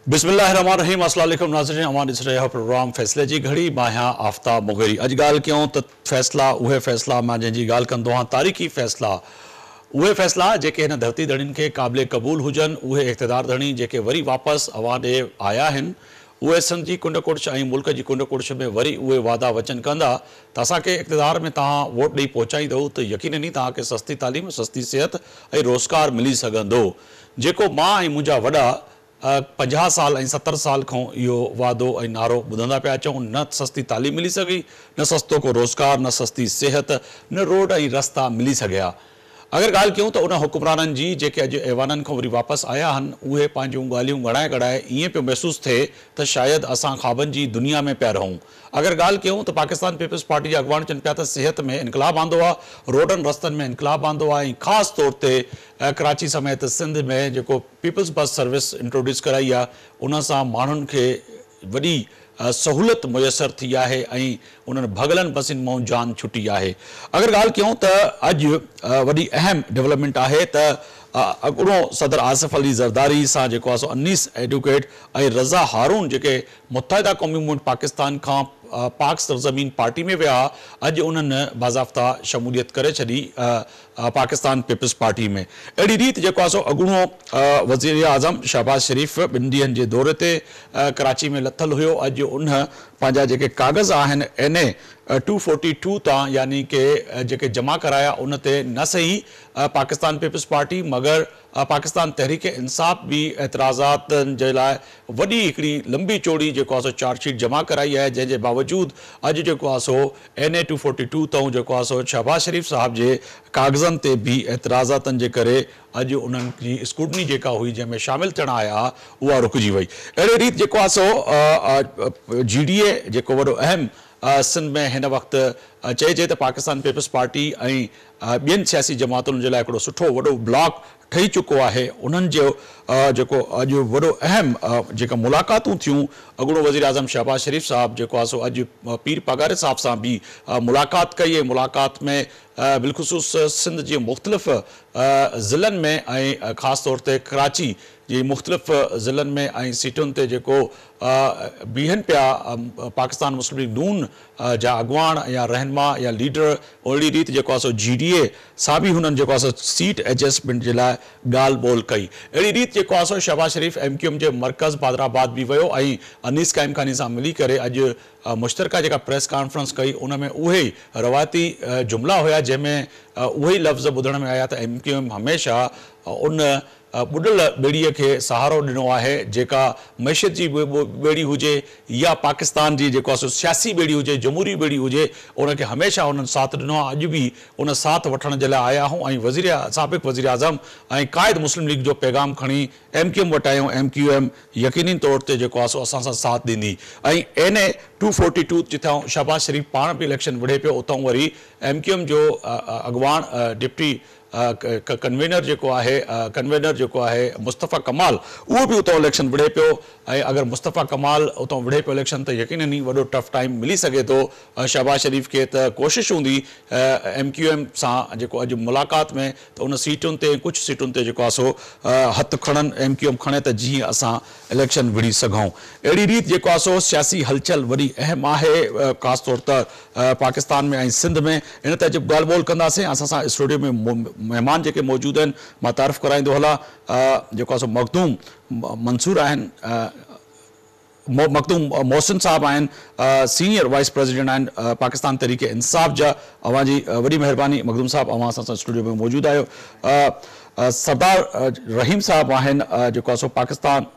बिस्मिल्लाहिर्रहमानिर्रहीम अस्सलाम वालेकुम नाज़रीन अमान इस रहा प्रोग्राम फैसले जी घड़ी माहिया आफ्ताब मुगेरी अज गाल क्यों तो फैसला उहे फैसला मां जंहिंजी गाल कंदो हाँ तारीख़ी फैसला उहे फैसला जेके हिन धरती धड़िन के काबिल कबूल हुजन उहे इक़्तिदार धणी जेके वरी वापस अवां ॾे आया आहिनि उहे सिंध जी कुंड कुड़श ऐं मुल्क जी कुंड कुड़श में वरी उहे वादा वचन कंदा त असांखे इक़्तिदार में तव्हां वोट ॾेई पहुचाईंदो त यकीनन ई तव्हांखे सस्ती तालीम सस्ती सिहत ऐं रोज़गार मिली सघंदो जेको मां ऐं मुंहिंजा वॾा 50 साल ऐं 70 साल खां इहो वादो ऐं नारो ॿुधंदा पिया अचूं न सस्ती तालीम मिली सघी न सस्तो को रोज़गार न सस्ती सिहत न रोड ऐं रस्ता मिली सघिया अगर ॻाल्हि कयूं त उन हुकुमराननि जी जेके अॼु ऐवाननि खां वरी वापसि आया आहिनि उहे पंहिंजूं ॻाल्हियूं ॻणाए ईअं पियो महसूसु थिए त शायदि असां ख़्वाबनि जी दुनिया में पिया रहूं अगर ॻाल्हि कयूं त पाकिस्तान पीपल्स पार्टी जा अॻवान चवनि पिया त सिहत में इनकलाब आंदो आहे रोडनि रस्तनि में इनकलाब आंदो आहे ऐं ख़ासि तौर ते कराची समेत सिंध में जेको पीपल्स बस सर्विस इंट्रोड्यूस कराई आहे उन सां माण्हुनि खे वॾी सहूलियत मुयसर थी आहे ऐं उन्हनि भगलनि बसियुनि मां जान छुटी आहे अगर ॻाल्हि कयूं त अॼु वॾी अहम डेवलपमेंट आहे त अॻूणो सदर आसिफ अली ज़रदारी सां जेको आहे सो अनीस एडवोकेट ऐं रज़ा हारून जेके मुत्तहिदा क़ौमी मूवमेंट पाकिस्तान खां पाक सरज़मीन पार्टी में विया अॼु उन्हनि बाज़ाफ़्ता शमूलियत करे छॾी पाकिस्तान पीपल्स पार्टी में अहिड़ी रीति जेको आहे सो अॻूणो वज़ीर आज़म शहबाज शरीफ़ 2 ॾींहंनि जे दौरे ते कराची में लथल हुयो अॼु उन पंहिंजा जेके कागज़ आहिनि NA 242 तां यानी के जेके जमा कराया उन ते न सही पाकिस्तान पीपल्स पार्टी मगर पाकिस्तान तहरीक इंसाफ भी एतराज़ातनि जे लाइ वॾी हिकिड़ी लंबी चौड़ी जेको आहे सो चार्जशीट जमा कराई आहे जंहिंजे बावजूदि अॼु जेको आहे सो NA 242 तां जेको आहे सो शहबाज शरीफ़ साहब जे कागज़नि ते भी एतराज़ातनि जे करे अॼु उन्हनि जी स्कूटनी जेका हुई जंहिंमें शामिल थियण आया उहा रुकिजी वई अहिड़े रीति जेको आहे सो GDA जेको वॾो अहम सिंध में हिन वक़्तु चइजे त पाकिस्तान पीपल्स पार्टी ऐं ॿियनि सियासी जमातुनि जे लाइ हिकिड़ो सुठो वॾो ब्लॉक ठही चुको आहे उन्हनि जो जेको अॼु वॾो अहम जेका मुलाक़ातूं थियूं अॻूणो वज़ीर आज़म शहबाज शरीफ़ साहब जेको आहे सो अॼु पीर पगारे साहब सां बि मुलाक़ात कई ऐं मुलाक़ात में बिलख़ुसूस सिंध जे मुख़्तलिफ़ ज़िलनि में ऐं ख़ासि तौर ते कराची जी मुख़्तलिफ़ ज़िलनि में ऐं सीटुनि ते जेको बीहनि पिया पाकिस्तान मुस्लिम लीग नून जा अॻवान या रहनमा या लीडर ओहिड़ी रीति जेको आहे सो GDA सां बि हुननि जेको आहे सो सीट एडजस्टमेंट जे लाइ ॻाल्हि ॿोल कई अहिड़ी रीति जेको आहे सो शहबाज शरीफ़ MQM जे मरकज़ बादराबाद बि वियो ऐं अनीस काइम खानी सां मिली करे अॼु मुश्तरका जेका प्रेस कॉन्फ्रेंस कई उन में उहे ई रवायती जुमिला हुया जंहिंमें उहे ई लफ़्ज़ ॿुधण में आया त MQM हमेशह उन बुॾल ॿेड़ीअ खे सहारो ॾिनो आहे जेका मैशत जी ॿेड़ी हुजे या पाकिस्तान जी जेको आहे सो सियासी ॿेड़ी हुजे जमहूरी ॿेड़ी हुजे उनखे हमेशह उन्हनि साथ ॾिनो आहे अॼु बि उन साथ वठण जे लाइ आया आहियूं ऐं साबिक़ वज़ीर आज़म ऐं क़ाइद मुस्लिम लीग जो पैगाम खणी MQM वटि आहियूं MQM यकीनी तौर ते जेको आहे सो असां सां साथ ॾींदी ऐं NA 242 जितां शहबाज शरीफ़ पाण बि इलेक्शन विढ़े पियो उतां वरी MQM जो अॻवान डिप्टी कन्वेनर जेको आहे मुस्तफ़ा कमाल उहो बि उतां इलेक्शन विढ़े पियो ऐं अगरि मुस्तफ़ा कमाल उतां विढ़े पियो इलेक्शन त यकीनन ई वॾो टफ टाइम मिली सघे थो शहबाज शरीफ़ खे त कोशिशि हूंदी MQM सां जेको अॼु मुलाक़ात में त उन सीटुनि ते कुझु सीटुनि ते जेको आहे सो हथु खणनि MQM खणे त जीअं असां इलेक्शन विढ़ी सघूं अहिड़ी रीति जेको आहे सो सियासी हलचल वॾी अहम आहे ख़ासि तौर त पाकिस्तान में ऐं सिंध में इन ते अॼु ॻाल्हि ॿोल कंदासीं असां सां स्टूडियो में मेहमान जेके मौजूदु आहिनि मां तारीफ़ कराईंदो हलां जेको आहे सो मखदूम मंसूर आहिनि मखदूम मोहसिन साहब आहिनि सीनियर वाइस प्रेसिडेंट आहिनि पाकिस्तान तहरीक इंसाफ जा अवां जी वॾी महिरबानी मखदूम साहब अवां असां सां स्टूडियो में मौजूदु आहियो सरदार रहीम साहब आहिनि जेको आहे सो पाकिस्तान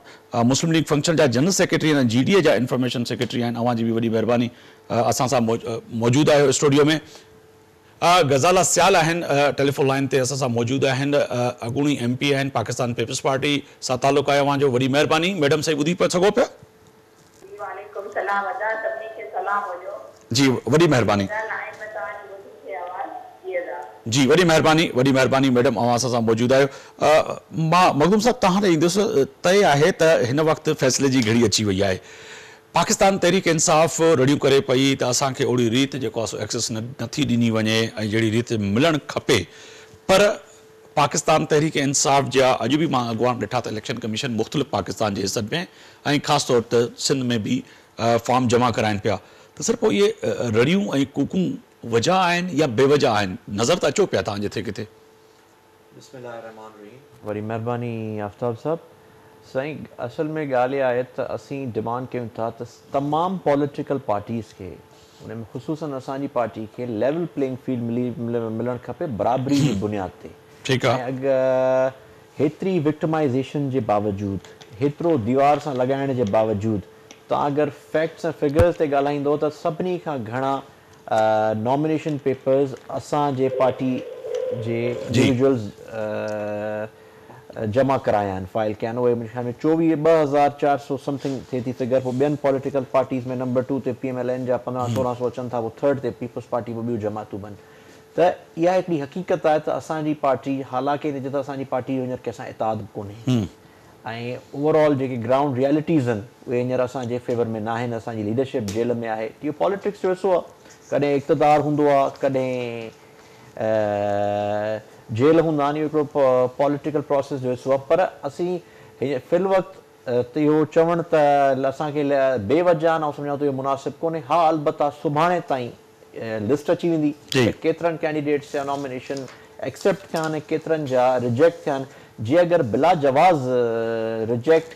मुस्लिम लीग फंक्शन जा जनरल सेक्रेटरी आहिनि GDA जा इंफॉर्मेशन सेक्रेटरी आहिनि अवां जी बि वॾी महिरबानी असां सां मौजूदु आहियो स्टूडियो में गज़ाला सियाल आहिनि टेलीफोन लाइन ते असां सां मौजूदु आहिनि अॻूणी MP आहिनि पाकिस्तान पीपल्स पार्टी सां तालुक़ आहे अवां जो वॾी महिरबानी मैडम सही ॿुधी पिया सघो पिया जी वॾी महिरबानी जी वॾी महिरबानी मैडम अवां असां सां मौजूदु आहियो मां मखदूम साहब तव्हां ॾे ईंदुसि तय आहे त हिन वक़्तु फ़ैसिले जी घड़ी अची वई आहे पाकिस्तान तहरीक इंसाफ रड़ियूं करे पई त असांखे ओड़ी रीति जेको आहे सो एक्सेस नथी ॾिनी वञे ऐं जहिड़ी रीति मिलणु खपे पर पाकिस्तान तहरीक इंसाफ़ जा अॼु बि मां अॻुवान ॾिठा त इलेक्शन कमीशन मुख़्तलिफ़ पाकिस्तान जे हिसनि में ऐं ख़ासि तौर ते सिंध में बि फॉर्म जमा कराइनि पिया त सर पोइ इहे रड़ियूं ऐं कूकूं वजह आहिनि या बेवजह आहिनि नज़र त अचो पिया तव्हां जिथे किथे वरी महिरबानी आफ्ताब साहब साईं असल में ॻाल्हि इहा आहे त असीं डिमांड कयूं था त तमामु पॉलिटिकल पार्टीज़ खे उन में ख़ुसूसन असांजी पार्टी खे लेवल प्लेइंग फील्ड मिलणु खपे बराबरी जी बुनियाद ते ठीकु आहे अगरि हेतिरी विक्टिमाइज़ेशन जे बावजूदि हेतिरो दीवार सां लॻाइण जे बावजूदि तव्हां अगरि फैक्ट्स ऐं फिगर्स ते ॻाल्हाईंदो त सभिनी खां घणा नॉमिनेशन पेपर्स असांजे पार्टी जे इंडिविजुअल्स जमा कराया आहिनि फाइल कया आहिनि उहे मुंहिंजे ख़्याल में 24,400 समथिंग थिए थी फिगर पोइ ॿियनि पॉलिटिकल पार्टीज़ में नंबर 2 ते PMLN जा 1500-1600 अचनि था पोइ थर्ड ते पीपल्स पार्टी में ॿियूं जमातूं बनि त इहा हिकिड़ी हक़ीक़त आहे त असांजी पार्टी हालांकि जिते असांजी पार्टी हींअर कंहिंसां इताद बि कोन्हे ऐं ओवरऑल जेके ग्राउंड रियलिटीज़ आहिनि उहे हींअर असांजे फेवर में न आहिनि असांजी लीडरशिप जेल में आहे इहो पॉलिटिक्स जो हिसो आहे कॾहिं इक़्तदार हूंदो आहे कॾहिं जेल हूंदा आहिनि इहो हिकिड़ो पॉलिटिकल प्रोसेस जो हिसो आहे पर असीं फ़िल वक़्तु इहो चवणु त असांखे बेवजह न सम्झां त इहो मुनासिबु कोन्हे हा अलबत्ता सुभाणे ताईं लिस्ट अची वेंदी केतिरनि कैंडिडेट्स जा नॉमिनेशन एक्सेप्ट थिया आहिनि केतिरनि जा रिजेक्ट थिया आहिनि जे अगरि बिला जवाज़ रिजेक्ट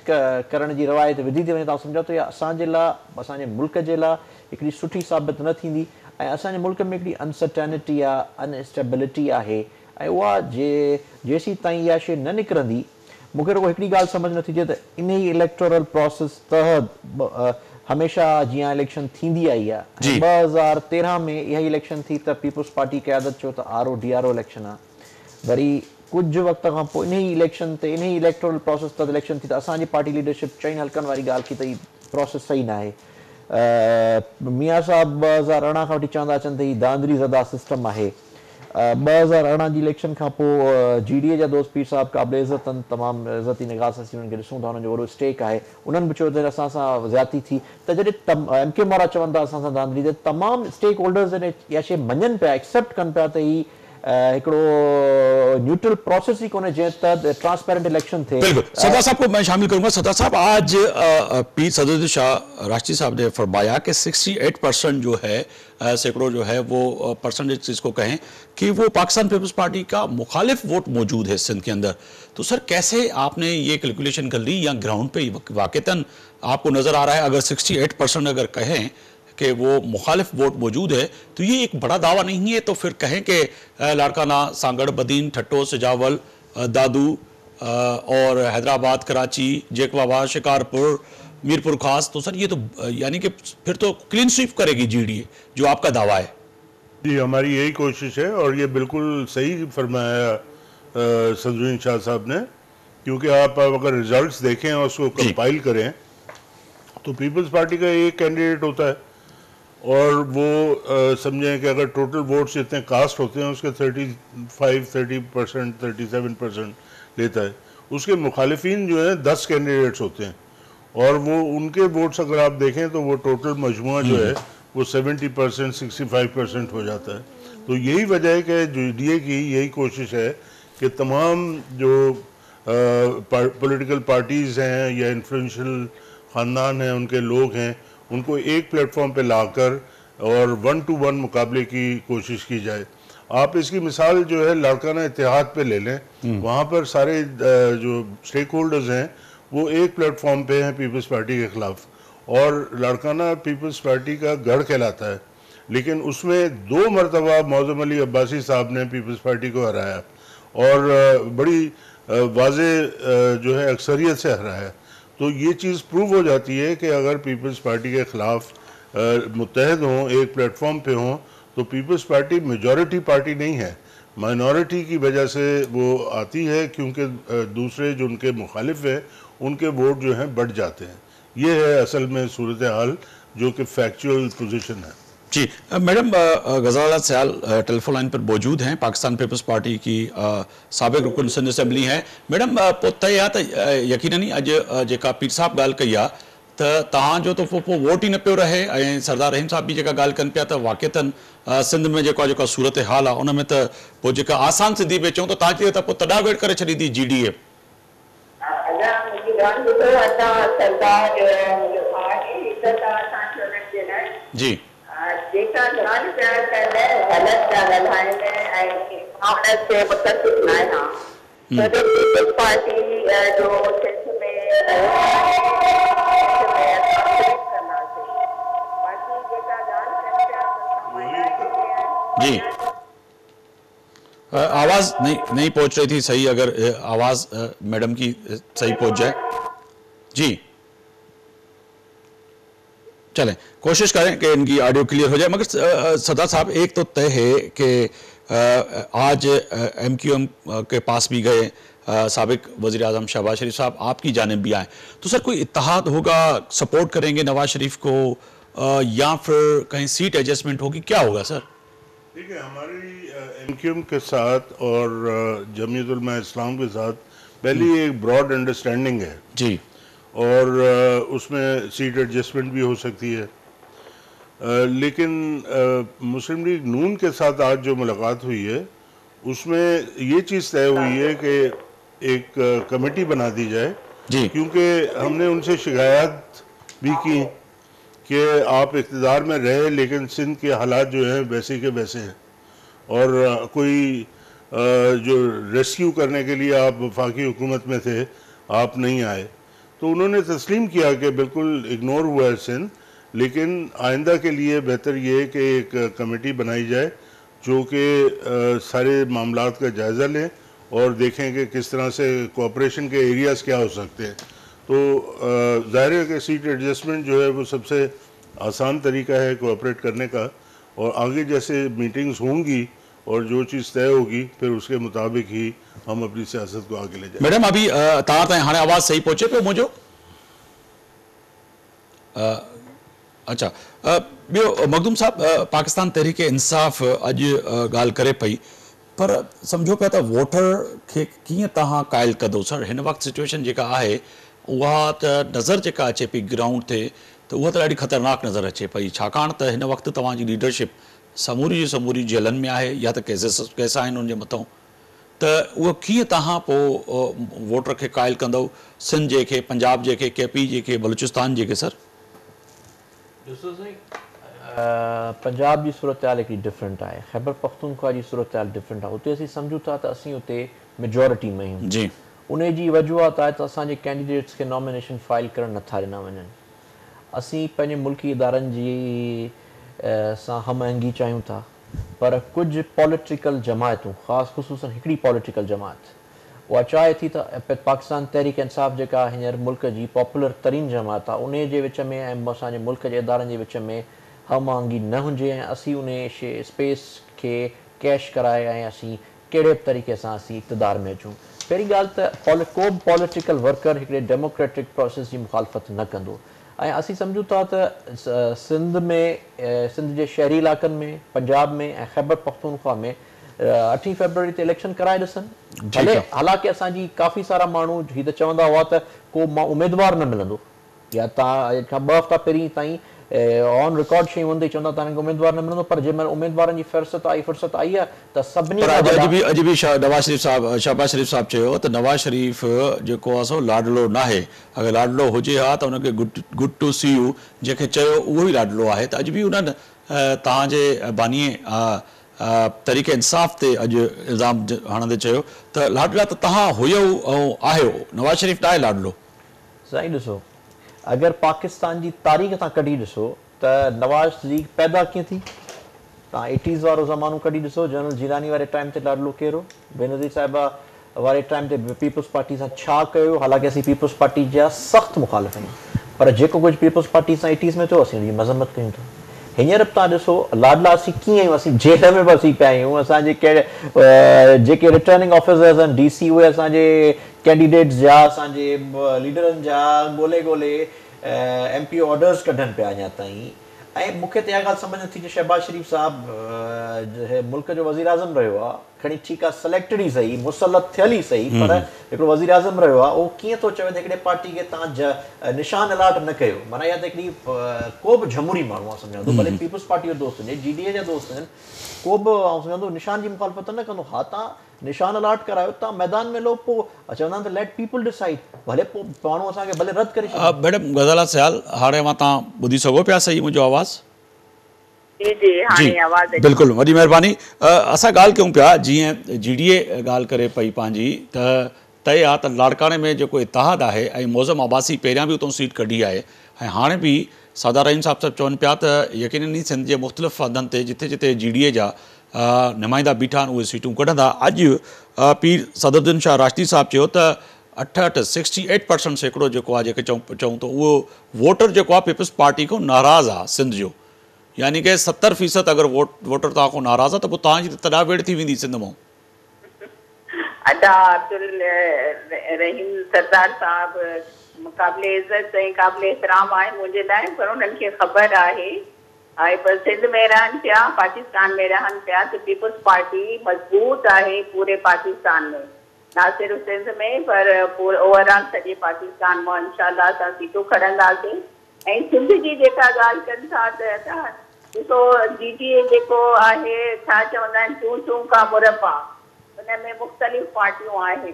करण जी रवायत विधी थी वञे तव्हां सम्झो त इहा असांजे लाइ असांजे मुल्क जे लाइ हिकिड़ी सुठी साबित न थींदी ऐं असांजे मुल्क में हिकिड़ी अनसर्टेनिटी आहे अनस्टेबिलिटी आहे ऐं उहा जेसीं ताईं इहा शइ न निकिरंदी मूंखे रुगो हिकिड़ी ॻाल्हि सम्झ नथी अचे त इन ई इलेक्टोरल प्रोसेस तहत हमेशह जीअं इलेक्शन थींदी आई आहे 2013 में इहा इलेक्शन थी त पीपल्स पार्टी क़यादत चयो त RO-DRO इलेक्शन आहे वरी कुझु वक़्त खां पोइ इन ई इलेक्शन ते इन ई इलेक्टोरल प्रोसेस तहत इलेक्शन थी त असांजी पार्टी लीडरशिप चईं हल्कनि वारी ॻाल्हि की त हीउ प्रोसेस सही न आहे मियां साहब 2018 खां वठी चवंदा अचनि त हीउ दांदरी ज़दा सिस्टम आहे 2018 जी इलेक्शन खां पोइ GDA जा दोस्त पीर साहब क़ाबिल इज़त आहिनि तमामु इज़ती निगाह सां उन्हनि खे ॾिसूं था हुननि जो वॾो स्टेक आहे उन्हनि बि चयो त असां सां ज़्यादती थी त जॾहिं MK वारा चवनि था असां सां दांदरी त तमामु स्टेक होल्डर्स इहा शइ मञनि पिया एक्सेप्ट कनि पिया त हीउ हिकिड़ो न्यूट्रल प्रोसेस ही कोने जंहिं तहत ट्रांसपेरेंट इलेक्शन थे। बिल्कुल सरदार साहब को मैं शामिल करूंगा। सरदार साहब आज पीर सदरुद्दीन शाह राष्ट्रीय साहब ने फरमाया कि 68% जो है सैकड़ों जो है वो परसेंटेज जिसको कहें कि वो पाकिस्तान पीपल्स पार्टी का मुखालिफ वोट मौजूद है सिंध के अंदर। तो सर कैसे आपने ये कैलकुलेशन कर ली या ग्राउंड पे वाक़तन आपको नज़र आ रहा है अगर 68% अगर कहें कि वो मुखालिफ वोट मौजूद है तो ये एक बड़ा दावा नहीं है? तो फिर कहें कि लाड़काना, सांगड़, बदीन, ठट्टो, सिजावल, दादू और हैदराबाद, कराची, जेकवाबाद, शिकारपुर, मीरपुर खास, तो सर ये तो यानी कि फिर तो क्लीन स्वीप करेगी GDA जो आपका दावा है। जी हमारी यही कोशिश है और ये बिल्कुल सही फरमाया सदरुद्दीन शाह साहब ने, क्योंकि आप अगर रिजल्ट्स देखें और उसको कंपाइल करें तो पीपल्स पार्टी का एक कैंडिडेट होता है और वो समझें कि अगर टोटल वोट्स जितने कास्ट होते हैं उसके 30% 37% लेता है। उसके मुखालिफिन जो है 10 कैंडिडेट्स होते हैं और वो उनके वोट्स अगर आप देखें तो वो टोटल मजमुआ जो है वो 70% 65% हो जाता है। तो यही वजह है कि GDA की यही कोशिश है कि तमाम जो पॉलिटिकल पार्टीज़ हैं या इन्फ्लुएंशियल ख़ानदान हैं, उनके लोग हैं, उनको एक प्लेटफॉर्म पे लाकर और 1-to-1 मुकाबले की कोशिश की जाए। आप इसकी मिसाल जो है लाड़काना इत्तेहाद पे ले लें, वहाँ पर सारे जो स्टेक होल्डर्स हैं वो एक प्लेटफॉर्म पे हैं पीपल्स पार्टी के ख़िलाफ़, और लाड़काना पीपल्स पार्टी का गढ़ कहलाता है, लेकिन उसमें 2 मरतबा मौज़म अली अब्बासी साहब ने पीपल्स पार्टी को हराया और बड़ी वाज़े जो है अक्सरियत से हराया। तो ये चीज़ प्रूव हो जाती है कि अगर पीपल्स पार्टी के ख़िलाफ़ मुत्तहद हों, एक प्लेटफॉर्म पे हों, तो पीपल्स पार्टी मेजॉरिटी पार्टी नहीं है, माइनॉरिटी की वजह से वो आती है, क्योंकि दूसरे जो उनके मुखालिफ हैं उनके वोट जो हैं बढ़ जाते हैं। ये है असल में सूरत हाल जो कि फैक्चुअल पोजीशन है। जी madam Ghazala Siyal telephone line पर मौजूद हैं, पाकिस्तान पीपल्स पार्टी की साबिक़ रुकन सिंध असेंबली हैं। मैडम पोइ तय आहे त यकीनन अॼु जेका पीर साहब ॻाल्हि कई आहे त तव्हांजो त पोइ वोट ई न पियो रहे ऐं सरदार रहीम साहब बि जेका ॻाल्हि कनि पिया त वाक़िअतन सिंध में जेका सूरत हाल आहे उन में त पोइ जेका आसान सिंधी में चऊं त तव्हांजी त पोइ तॾावेड़ करे छॾींदी GDA। जी जेका ॻाल्हि पिया कनि ग़लति पिया ॻाल्हाइनि ऐं कांग्रेस खे मुतसिफ़ न आहियां तॾहिं पीपल्स पार्टी जो सिंध में बाक़ी जेका ॻाल्हि कनि पिया जी आवाज़ नहीं पहुंच रही थी सही, अगर आवाज़ मैडम की सही पहुंच जाए। जी चलें, कोशिश करें कि इनकी ऑडियो क्लियर हो जाए। मगर सरदार साहब एक तो तय है कि आज MQM के पास भी गए साबिक वज़ीर आज़म शहबाज शरीफ साहब, आपकी जानिब भी आए, तो सर कोई इत्तेहाद होगा, सपोर्ट करेंगे नवाज शरीफ को या फिर कहीं सीट एडजस्टमेंट होगी, क्या होगा सर? ठीक है, हमारी MQM के साथ और जमीयत उलमा इस्लाम के साथ पहली एक ब्रॉड अंडरस्टैंडिंग है जी, और उसमें सीट एडजस्टमेंट भी हो सकती है। लेकिन मुस्लिम लीग नून के साथ आज जो मुलाकात हुई है उसमें ये चीज़ तय हुई है कि एक कमेटी बना दी जाए जी, क्योंकि हमने उनसे शिकायत भी की कि आप इक़्तिदार में रहे लेकिन सिंध के हालात जो हैं वैसे के वैसे हैं और कोई जो रेस्क्यू करने के लिए आप वफाकी हुकूमत में थे, आप नहीं आए। तो उन्होंने तस्लीम किया कि बिल्कुल इग्नोर हुआ है सिंध, लेकिन आइंदा के लिए बेहतर ये है कि एक कमेटी बनाई जाए जो कि सारे मामलात का जायज़ा लें और देखें कि किस तरह से कोऑपरेशन के एरियाज़ क्या हो सकते हैं। तो ज़ाहिर है कि सीट एडजस्टमेंट जो है वो सबसे आसान तरीका है कोऑपरेट करने का, और आगे जैसे मीटिंग्स होंगी और जो चीज़ तय होगी फिर उसके मुताबिक ही हम अपनी सियासत को आगे ले जाएंगे। मैडम अभी तां हाणे आवाज़ सही पहुंचे पियो मुझो? अच्छा, ॿियो मखदूम साहब, पाकिस्तान तहरीक इंसाफ़ अॼु ॻाल्हि करे पई, पर सम्झो पिया त वोटर खे कीअं तव्हां क़ाइल कंदो सर? हिन वक़्तु सिचुएशन जेका आहे उहा त नज़र जेका अचे पई ग्राउंड ते त उहा त ॾाढी ख़तरनाक नज़र अचे पई, छाकाणि त हिन वक़्तु तव्हांजी लीडरशिप समूरी जी समूरी जेलनि में आहे या त केस आहिनि उनजे मथां, त उहो कीअं तव्हां पोइ वोटर खे क़ाइल कंदव, सिंध जे खे, पंजाब जे खे, KP जे खे, बलूचिस्तान जे खे सर? ॾिसो साईं, पंजाब जी सूरत हाल हिकिड़ी डिफरेंट आहे, ख़ैबर पख्तूनख्वा जी सूरत हाल डिफरेंट आहे। उते असीं सम्झूं था त असीं उते मेजॉरिटी में आहियूं जी, उन जी वजूहात आहे त असांजे कैंडिडेट्स खे नॉमिनेशन फाइल करणु नथा ॾिना वञनि। असीं पंहिंजे मुल्की इदारनि जी सां हमआहंगी चाहियूं था, पर कुझु पॉलिटिकल जमायतूं, ख़ासि ख़ुसूसन हिकिड़ी पॉलिटिकल जमात उहा चाहे थी त पाकिस्तान तहरीक इंसाफ़ जेका हींअर मुल्क जी पॉपुलर तरीन जमात आहे उन जे विच में ऐं असांजे मुल्क जे इदारनि जे विच में हमआहंगी न हुजे ऐं असीं उन स्पेस खे कैश कराए ऐं असीं कहिड़े बि तरीक़े सां असीं इक़्तिदार में अचूं। पहिरीं ॻाल्हि त को बि पॉलिटिकल वर्कर हिकिड़े डेमोक्रेटिक प्रोसेस जी मुखालफ़त न कंदो, ऐं असीं सम्झूं था त सिंध में, सिंध जे शहरी इलाइक़नि में, पंजाब में ऐं ख़ैबर पख्तूनख्वा में 8 फरवरी ते इलेक्शन कराए ॾिसनि। भले हालांकि असांजी काफ़ी सारा माण्हू हीअ त चवंदा हुआ त को उमेदवार न मिलंदो, या तव्हां खां 2 हफ़्ता पहिरीं ताईं ऑन रिकॉर्ड शयूं हूंदी चवंदा तव्हांखे उमेदवार न मिलंदो, पर जंहिं महिल उमेदवारनि जी फुर्सत आई आहे त सभिनी अॼु बि नवाज शरीफ साहब, शहबाज शरीफ साहब चयो त नवाज शरीफ जेको आहे सो लाडलो न आहे, अगरि लाडलो हुजे हा त हुनखे गुड टू सी यू जंहिंखे चयो उहो ई लाडलो आहे। त अॼु बि उन्हनि तव्हांजे बानीअ तरीक़े इंसाफ़ ते अॼु इल्ज़ाम हणंदे चयो त लाडला त तव्हां हुयो ऐं आहियो, नवाज शरीफ न आहे लाडलो। साईं ॾिसो, अगरि पाकिस्तान जी तारीख़ तां कढी ॾिसो त नवाज़ लीग पैदा कीअं थी, तव्हां 80s वारो ज़मानो कढी ॾिसो, जनरल जीलानी वारे टाइम ते लाडलो कहिड़ो, बेनज़ीर साहिबा वारे टाइम ते पीपल्स पार्टी सां छा कयो, हालांकि असीं पीपल्स पार्टी जा सख़्तु मुखालिफ़ आहियूं, पर जेको कुझु पीपल्स पार्टी सां 80s में थियो असीं हुनजी मज़म्मत कयूं था। हींअर बि तव्हां ॾिसो लाडला असीं कीअं आहियूं, असीं जेल में बि असीं पिया आहियूं, असांजे कहिड़े जेके रिटर्निंग ऑफिसर्स आहिनि DC उहे असांजे कैंडिडेट्स जा, असांजे लीडरनि जा ॻोल्हे MP ऑर्डर्स कढनि पिया अञा ताईं। ऐं मूंखे त इहा ॻाल्हि सम्झ नथी कि शहबाज शरीफ साहिबु मुल्क जो वज़ीर आज़म रहियो आहे, खणी ठीकु आहे सिलेक्टेड ई सही मुसलत थियल ई सही पर हिकिड़ो वज़ीर आज़म रहियो आहे उहो कीअं थो चवे त हिकिड़े पार्टी खे तव्हां निशान अलाट न कयो माना या त हिकिड़ी को बि झमुरी माण्हू आहे सम्झां थो भले पीपल्स पार्टी जो दोस्त हुजे GDA जा दोस्त आहिनि को बि सम्झां थो निशान जी मुखालफ़त न कंदो हा तव्हां निशान अलाट करायो तव्हां मैदान में लो पोइ चवंदा आहिनि त लेट पीपल डिसाइड भले पोइ माण्हू असांखे भले रद्द करे छॾे मैडम गज़ाला सयाल हाणे मां तव्हां ॿुधी सघो पिया सही मुंहिंजो आवाज़ु जी जी हाणे आवाज़ अचे बिल्कुलु वॾी महिरबानी असां ॻाल्हि कयूं पिया जीअं GDA ॻाल्हि करे पई पंहिंजी त तय आहे त लाड़काणे में जेको इतिहाद आहे ऐं मौज़म अब्बासी पहिरियां बि उतां सीट कढी आहे ऐं हाणे बि सरदार रहीम साहिब सभु चवनि पिया त यकीनन ई सिंध जे मुख़्तलिफ़ हंधनि ते जिथे जिथे GDA जा नुमाइंदा बीठा आहिनि उहे सीटूं कढंदा अॼु पीर सदरुद्दीन शाह राशिदी साहिबु चयो त 68% सैकड़ो जेको आहे जेके चऊं त उहो वोटर जेको आहे पीपल्स पार्टी खां नाराज़ आहे सिंध जो यानी कि 70% अगर वोटर तव्हां खां नाराज़ आहे त पोइ तव्हांजी त तॾा वेड़ थी वेंदी सिंध मां अदा अब्दुल रहीम सरदार साहब मुक़ाबिले इज़त ऐं क़ाबिले एतिराम आहे मुंहिंजे लाइ पर उन्हनि खे ख़बर आहे ऐं पर सिंध में रहनि पिया पाकिस्तान में रहनि पिया त पीपल्स पार्टी मज़बूत आहे पूरे पाकिस्तान में ना सिर्फ़ु सिंध में पर पूरे ओवरऑल सॼे पाकिस्तान मां इंशाअल्लाह असां सीटूं खणंदासीं ऐं सिंध जी जेका ॻाल्हि कनि था त ॾिसो GDA जेको आहे छा चवंदा आहिनि चूं चूं का मुरबा हुन में मुख़्तलिफ़ पार्टियूं आहिनि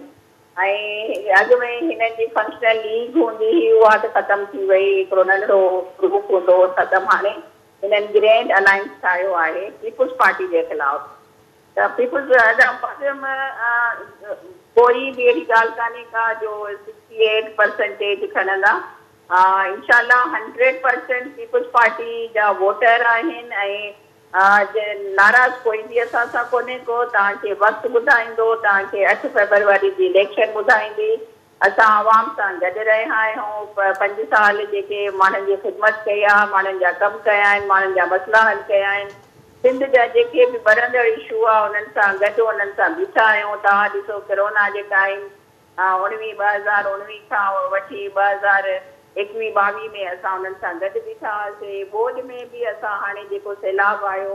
ऐं अॻु में हिननि जी फंक्शनल लीग हूंदी हुई उहा त ख़तमु थी वई हिकिड़ो नंढिड़ो ग्रुप हूंदो हो ख़तमु हाणे हिननि ग्रैंड अलायंस ठाहियो आहे पीपल्स पार्टी जे ख़िलाफ़ त पीपल्स कोई बि अहिड़ी ॻाल्हि कान्हे का जो 68% खणंदा इंशाअल्लाह 100% पीपल्स पार्टी जा वोटर आहिनि ऐं नाराज़ कोई बि असां सां कोन्हे को तव्हांखे वक़्तु ॿुधाईंदो तव्हांखे 8 फरवरी जी इलेक्शन ॿुधाईंदी असां आवाम सां गॾु रहिया आहियूं 5 साल जेके माण्हुनि जी ख़िदमत कई आहे माण्हुनि जा कमु कया आहिनि माण्हुनि जा मसइला हल कया आहिनि सिंध जा जेके बि बढ़ंदड़ इशू आहे उन्हनि सां गॾु उन्हनि सां बीठा आहियूं तव्हां ॾिसो कोरोना जे टाइम 2019 खां वठी 2021-22 में असां उन्हनि सां गॾु बीठा हुआसीं बोर्ड में बि असां हाणे जेको सैलाब आयो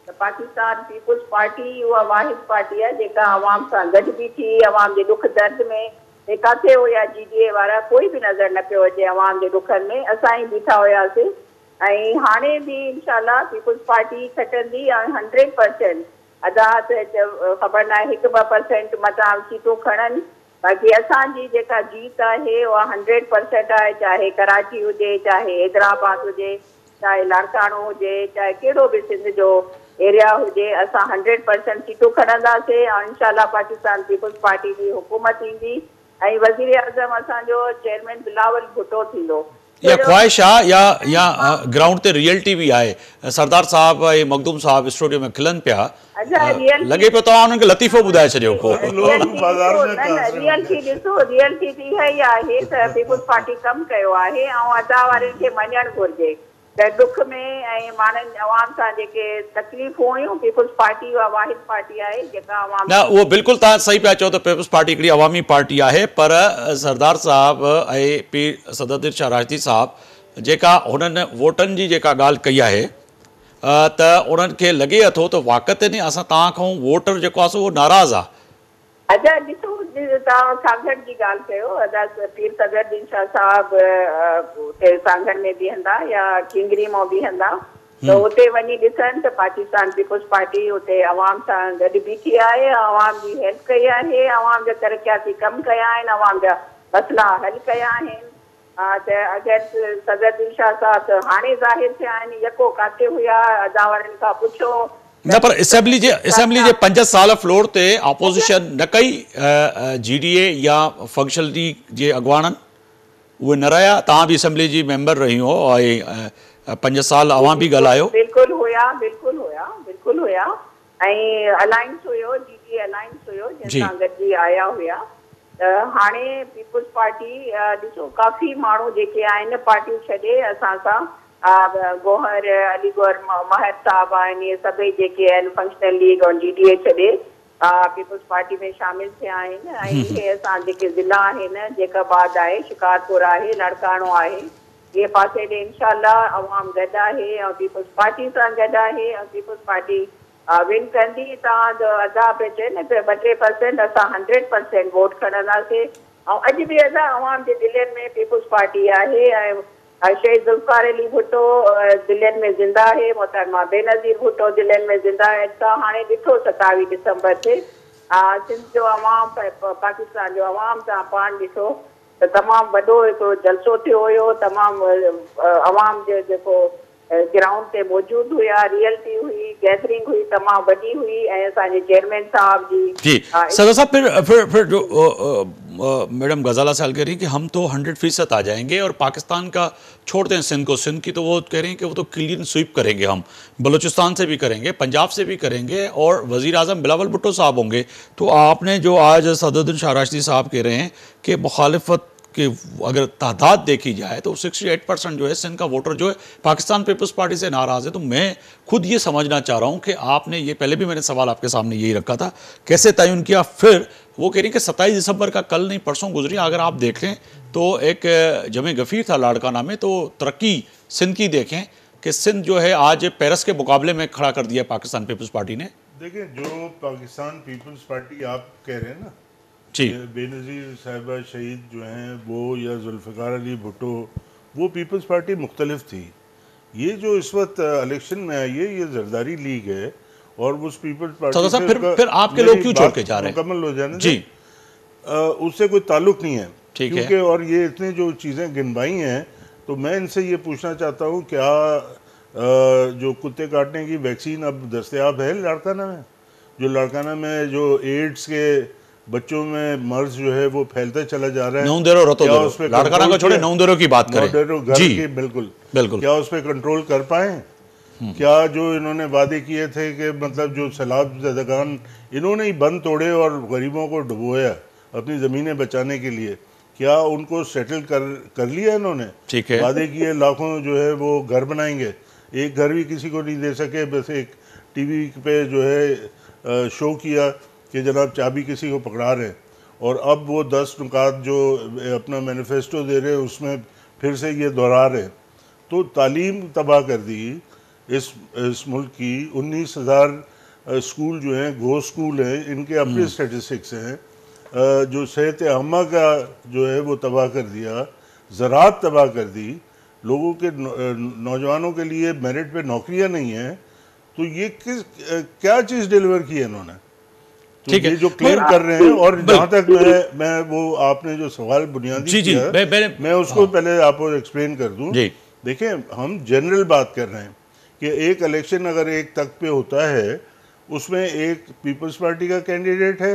त पाकिस्तान पीपल्स पार्टी उहा वाहिद पार्टी आहे जेका आवाम सां गॾु बीठी आवाम जे दुख दर्द में किथे हुया GDA वारा कोई बि नज़र न पियो अचे आवाम जे दुखनि में असां ई बीठा हुयासीं ऐं हाणे बि इंशाअल्लाह पीपल्स पार्टी खटंदी ऐं 100% अदा त ख़बर न आहे 1-2% मतां सीटूं खणनि बाक़ी असांजी जेका जीत आहे उहा 100% आहे चाहे कराची हुजे चाहे हैदराबाद हुजे चाहे लाड़काणो हुजे चाहे कहिड़ो बि सिंध जो एरिया हुजे असां 100% सीटूं खणंदासीं ऐं इंशाअल्लाह पाकिस्तान पीपल्स पार्टी जी हुकूमत ईंदी ऐं वज़ीर आज़म असांजो चेयरमैन बिलावल भुट्टो थींदो या ख्वाहिश आहे या ग्राउंड ते रियलिटी भी आहे सरदार साहब ऐं मखदूम साहब स्टूडियो में खिलन पिया लॻे पियो तव्हां उन्हनि खे लतीफ़ो ॿुधाए छॾियो को रियलिटी ॾिसो रियलिटी इहा ई आहे त पीपल्स पार्टी कमु कयो आहे ऐं अदा वारनि खे मञणु घुरिजे त दुख में ऐं माण्हुनि अवाम सां जेके तकलीफ़ूं हुयूं पीपल्स पार्टी उहा वाहिद पार्टी आहे जेका अवाम न उहो बिल्कुलु तव्हां सही पिया चओ त पीपल्स पार्टी हिकिड़ी अवामी पार्टी आहे पर सरदार साहब ऐं पीर सदरुद्दीन शाह राशिदी साहब जेका हुननि वोटनि जी जेका ॻाल्हि कई आहे त उन्हनि खे लॻे थो त वाक़ई में असां तव्हां खां वोटर जेको आहे उहो नाराज़ आहे अदा ॾिसो तव्हां सांगड़ जी ॻाल्हि कयो अदा पीर सदरुद्दीन शाह साहिब हुते सांगड़ में बीहंदा या किंगरी मां बीहंदा त हुते वञी ॾिसनि त पाकिस्तान पीपल्स पार्टी हुते अवाम सां गॾु बीठी आहे अवाम जी हेल्प कई आहे अवाम जा तरक़ियाती कम कया आहिनि अवाम जा मसइला हल कया आहिनि त अगरि सदरुद्दीन शाह साहब त हाणे ज़ाहिर थिया आहिनि यको काथे हुया अदा वारनि खां पुछो न पर असेंबली जे 5 साल फ्लोर ते ऑपोजिशन न कई GDA या फंक्शनल लीग जे अॻुवाणनि उहे न रहिया तव्हां बि असेंबली जी मेंबर रही हो ऐं 5 साल अवां बि ॻाल्हायो बिल्कुलु हुया ऐं अलायंस हुयो GDA अलायंस हुयो जंहिंसां गॾिजी आया हुया त हाणे पीपल्स पार्टी ॾिसो काफ़ी माण्हू जेके आहिनि पार्टियूं छॾे असां सां गोहर अलीगढ़ महर साहब आहिनि इहे सभई जेके आहिनि फंक्शनल लीग और GDA छॾे पीपल्स पार्टी में शामिल थिया आहिनि ऐं इहे असां जेके ज़िला आहिनि जेकाबाद आहे शिकारपुर आहे लाड़काणो आहे इहे पासे ॾे इंशाअल्लाह अवाम गॾु आहे ऐं पीपल्स पार्टी सां गॾु आहे ऐं पीपल्स पार्टी विन कंदी तव्हां अदा पे चए न 2-3% असां 100% वोट खणंदासीं ऐं अॼु बि असां अवाम जे दिलनि में पीपुल्स पार्टी आहे ऐं शहीद ज़ुल्फ़िकार अली भुट्टो दिलनि में ज़िंदा आहे मोहतरमा बेनज़ीर भुट्टो दिलनि में ज़िंदा आहे तव्हां हाणे ॾिठो 27 डिसंबर ते सिंध जो अवाम पाकिस्तान जो अवाम तव्हां पाण ॾिठो त तमामु वॾो हिकिड़ो जलसो थियो हुयो तमामु अवाम जो जेको ग्राउंड ते मौजूद हुआ रियलिटी हुई गैदरिंग हुई तमाम वॾी हुई ऐं असांजे चेयरमैन साहब जी सदर साहब फिर जो मैडम गजाला साल कह रही हैं कि हम तो 100% आ जाएंगे और पाकिस्तान का छोड़ते हैं सिंध को सिंध की तो वो कह रही हैं कि वो तो क्लीन स्वीप करेंगे हम बलूचिस्तान से भी करेंगे पंजाब से भी करेंगे और वज़ीर आज़म बिलावल भुट्टो साहब होंगे तो आपने जो आज सदरुद्दीन शाह राशिदी साहब कह रहे हैं कि मुखालिफत कि अगर तादाद देखी जाए तो 68% जो है सिंध का वोटर जो है पाकिस्तान पीपल्स पार्टी से नाराज़ है तो मैं खुद ये समझना चाह रहा हूँ कि आपने ये पहले भी मैंने सवाल आपके सामने यही रखा था कैसे तयन किया फिर वो कह रही कि 27 दिसंबर का कल नहीं परसों गुजरी अगर आप देख लें तो एक जमे गफ़ीर था लाड़काना में तो तरक्की सिंध की देखें कि सिंध जो है आज पेरिस के मुकाबले में खड़ा कर दिया पाकिस्तान पीपल्स पार्टी ने। देखिए जो पाकिस्तान पीपल्स पार्टी आप कह रहे हैं ना जी बेनज़ीर साहिबा शहीद जो हैं वो या ज़ुल्फ़िकार अली भुट्टो वो पीपल्स पार्टी मुख्तलिफ थी ये जो इस वक्त इलेक्शन में आई है ये जरदारी लीग है और उस पीपल्स पार्टी से फिर आपके लोग क्यों छोड़ के जा रहे हैं मुकम्मल हो जाने जी उससे कोई ताल्लुक नहीं है ठीक है क्योंकि और ये इतने जो चीज़ें गिनवाई हैं तो मैं इनसे ये पूछना चाहता हूँ क्या जो कुत्ते काटने की वैक्सीन अब दस्तयाब है लाड़काना में जो लाड़काना में जो एड्स के बच्चों में मर्ज जो है वो फैलता चला जा रहा है लाड़काना को छोड़े नौंदेरों की बात करें जी बिल्कुल बिल्कुल क्या उस पर कंट्रोल कर पाए क्या जो इन्होंने वादे किए थे कि मतलब जो सैलाब ज़दगान इन्होंने ही बंद तोड़े और गरीबों को डुबोया अपनी ज़मीनें बचाने के लिए क्या उनको सेटल कर लिया इन्होंने ठीक है वादे किए लाखों जो है वो घर बनाएंगे एक घर भी किसी को नहीं दे सके बस एक टीवी पे जो है शो किया कि जनाब चाबी किसी को पकड़ा रहे हैं और अब वो 10 नुकात जो अपना मैनिफेस्टो दे रहे हैं उसमें फिर से ये दोहरा रहे हैं तो तालीम तबाह कर दी इस मुल्क की 19,000 स्कूल जो हैं गो स्कूल हैं इनके अपने स्टेटिस्टिक्स हैं जो सेहत आमा का जो है वो तबाह कर दिया ज़राअत तबाह कर दी लोगों के नौजवानों के लिए मेरिट पे नौकरियां नहीं हैं तो ये क्या चीज़ डिलीवर की है इन्होंने तो ठीक है जो क्लेम कर रहे हैं और जहाँ तक मैं वो आपने जो सवाल बुनियादी किया मैं उसको पहले आपको एक्सप्लेन कर दूं देखिए हम जनरल बात कर रहे हैं कि एक इलेक्शन अगर एक तक पे होता है उसमें एक पीपल्स पार्टी का कैंडिडेट है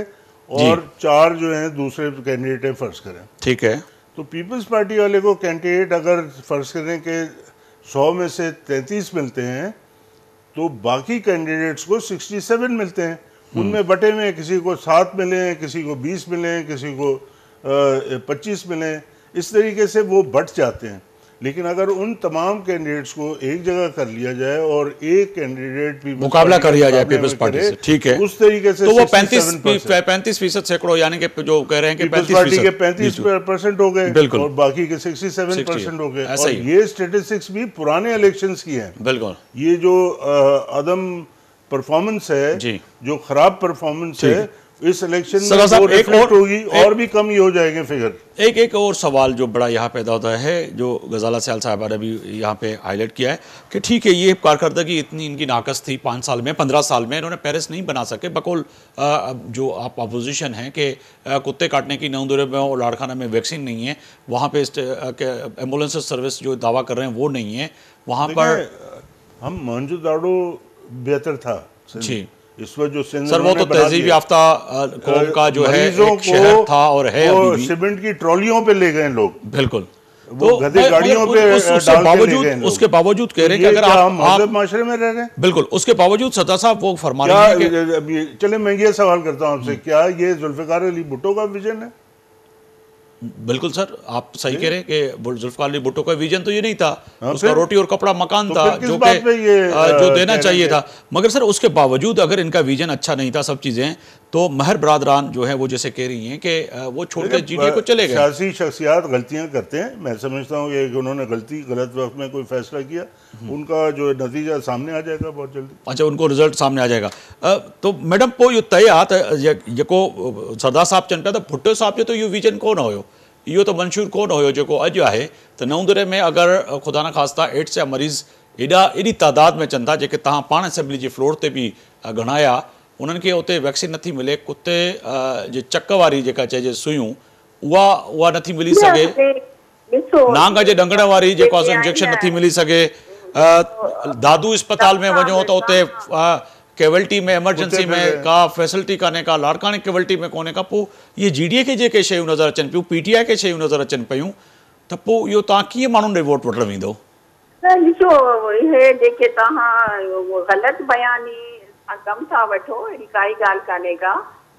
और 4 जो हैं दूसरे कैंडिडेट हैं फर्ज करें ठीक है तो पीपल्स पार्टी वाले को कैंडिडेट अगर फर्ज करें कि 100 में से 33 मिलते हैं तो बाकी कैंडिडेट्स को 67 मिलते हैं उनमें बटे में किसी को 7 मिले हैं किसी को 20 मिले हैं किसी को 25 मिले हैं इस तरीके से वो बट जाते हैं लेकिन अगर उन तमाम कैंडिडेट्स को एक जगह कर लिया जाए और एक कैंडिडेट भी मुकाबला कर लिया जाए पीपल्स पार्टी से ठीक है उस तरीके से तो वो 35% सैकड़ों यानी कि जो कह रहे हैं कि पीपल्स पार्टी के 35% हो गए बिल्कुल और बाकी के 67% हो गए और ये स्टेटिस्टिक्स भी पुराने इलेक्शंस की हैं बिल्कुल ये जो अदम परफॉर्मेंस है जो खराब परफॉर्मेंस है इस इलेक्शन में वो रिफ्लेक्ट होगी और भी कम ही हो जाएंगे फिगर एक और सवाल जो बड़ा यहाँ पैदा होता है जो गजाला सयाल साहबा ने भी यहाँ पे हाईलाइट किया है कि ठीक है ये कारकर्दगी इतनी इनकी नाकस थी 5 साल में 15 साल में इन्होंने पेरिस नहीं बना सके बकौल जो आप अपोजिशन हैं कि कुत्ते काटने की नौंदुरे में और लाड़खाना में वैक्सीन नहीं है वहाँ पे एम्बुलेंस सर्विस जो दावा कर रहे हैं वो नहीं है वहाँ पर हम मोहनजोदाड़ो बेहतर था जी इस वक्त जो सर वो तो तहजीब याफ्ता कौम का जो है एक शहर था और है अभी भी सीमेंट की ट्रॉलियों पे ले गए लोग बिल्कुल वो गधे गाड़ियों पे उसके बावजूद कह रहे हैं कि अगर आप माशरे में रह रहे हैं बिल्कुल उसके बावजूद सदा साहब वो फरमा रहे हैं कि चले मैं ये सवाल करता हूं आपसे क्या ये जुल्फिकार अली भुट्टो का विजन है बिल्कुल सर आप सही कह रहे हैं कि जुल्फिकार अली भुट्टो का विजन तो ये नहीं था उसका रोटी और कपड़ा मकान था जो जो देना चाहिए था मगर सर उसके बावजूद अगर इनका विजन अच्छा नहीं था सब चीज़ें तो महर बरादरान जो है वो जैसे कह रही हैं कि वो छोड़कर जीडीए को चले गए। सियासी शख्सियात गलतियां करते हैं, मैं समझता हूँ कि उन्होंने गलत वक्त में कोई फैसला किया, उनका जो नतीजा सामने आ जाएगा बहुत जल्दी। अच्छा, उनको रिजल्ट सामने आ जाएगा। तो मैडम पोइ इहो तय आहे त जेको सरदार साहब चवनि पिया त भुट्टो साहब जो त इहो विजन कोन हुयो, इहो त मंशूर कोन हुयो जेको अॼु आहे त नवंदुरे में अगरि ख़ुदा न ख़ास्ता एड्स जा मरीज़ एॾी तादाद में अचनि था, जेके तव्हां पाण असेंबली जे फ्लोर ते बि ॻणाया, उन्हनि खे उते वैक्सीन नथी मिले, कुते जे चक वारी जेका चइजे सुयूं उहा नथी मिली सघे, नांग जे डंगण वारी जेको आहे इंजेक्शन नथी मिली सघे, दादू अस्पताल में वञो त उते कैविलिटी में एमरजेंसी में का फैसिलिटी कान्हे का, लाड़कानी कैविलिटी में कोन्हे का, पोइ इहे जीडीए खे जेके शयूं नज़र अचनि पियूं, पीटीआई खे शयूं नज़र अचनि पियूं, त पोइ इहो तव्हां कीअं माण्हुनि ॾे वोट वठणु वेंदो? ॾिसो, इहे जेके तव्हां ग़लति बयानी कम था वठो, अहिड़ी काई ॻाल्हि कान्हे का।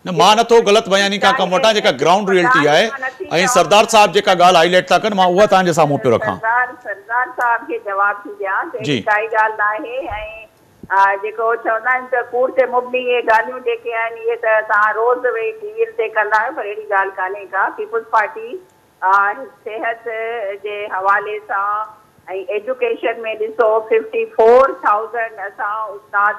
न, मां नथो ग़लति बयानी का कमु वठां, जेका ग्राउंड रियलिटी आहे ऐं सरदार साहब जेका ॻाल्हि हाईलाइट था कनि, मां उहा तव्हांजे साम्हूं पियो रखां। सरदार साहब खे जवाब थी ॾियां त अहिड़ी काई ॻाल्हि न आहे। ऐं जेको चवंदा आहिनि त कूड़ ते मुबनी इहे ॻाल्हियूं जेके आहिनि इहे त तव्हां रोज़ वेही टीवी ते कंदा आहियो, पर अहिड़ी ॻाल्हि कान्हे का। पीपुल्स पार्टी सिहत जे हवाले सां ऐं एजुकेशन में ॾिसो 54,000 असां उस्ताद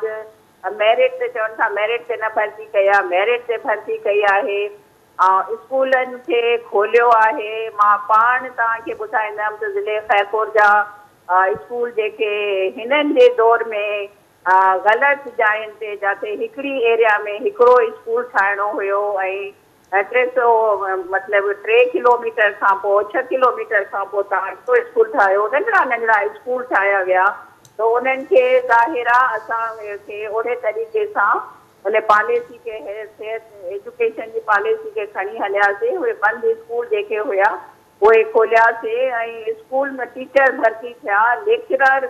मेरिट ते चवनि था, मेरिट ते न भर्ती कया, मेरिट ते भर्ती कई आहे, ऐं स्कूलनि खे खोलियो आहे। मां पाण तव्हांखे ॿुधाईंदमि त ज़िले ख़ैरपुर जा स्कूल जेके हिननि जे दौर में ग़लति जायुनि ते, जिते हिकिड़ी एरिया में हिकिड़ो स्कूल ठाहिणो हुयो ऐं 3 किलोमीटर खां पोइ 6 किलोमीटर खां पोइ तव्हां हिकिड़ो स्कूल ठाहियो, नंढड़ा स्कूल ठाहिया विया, त उन्हनि खे ज़ाहिर आहे असांखे ओड़े तरीक़े सां उन पॉलिसी खे, सिहत एजुकेशन जी पॉलिसी खे खणी हलियासीं। उहे बंदि स्कूल जेके हुया उहे खोलियासीं ऐं स्कूल में टीचर भर्ती थिया, लेक्चरर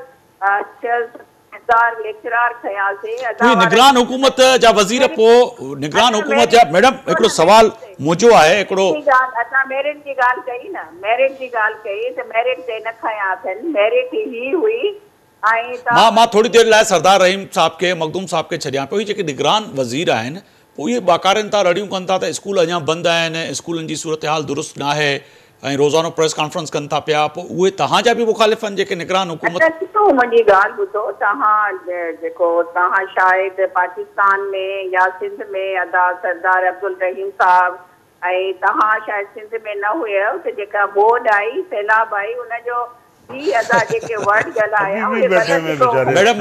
6,000 लेक्चरर खयासीं। निगरान हुकूमत जा वज़ीर, पोइ निगरान हुकूमत जा मैडम हिकिड़ो सवाल मुंहिंजो आहे, हिकिड़ो असां मेरिट जी ॻाल्हि कई न, मेरिट जी ॻाल्हि कई त मेरिट ते न खयां अथनि, मेरिट ई हुई। मां थोड़ी देर लाइ सरदार रहीम साहब के, मखदूम साहब के छॾियां पियो। जेके निगरान वज़ीर आहिनि पोइ इहे बाक़ाइदनि तां रड़ियूं कनि था त स्कूल अञा बंदि आहिनि, स्कूलनि जी सूरत हाल दुरुस्त न आहे, ऐं रोज़ानो प्रेस कॉन्फ्रेंस कनि था पिया। पोइ उहे तव्हांजा बि मुखालिफ़ आहिनि जेके निगरान हुकूमत? मुंहिंजी ॻाल्हि ॿुधो, तव्हां शायदि पाकिस्तान में या सिंध में अदा सरदार अब्दुल रहीम साहब, ऐं तव्हां शायदि सिंध में न हुयव त जेका बोर्ड आई, सैलाब आई, उनजो मैडम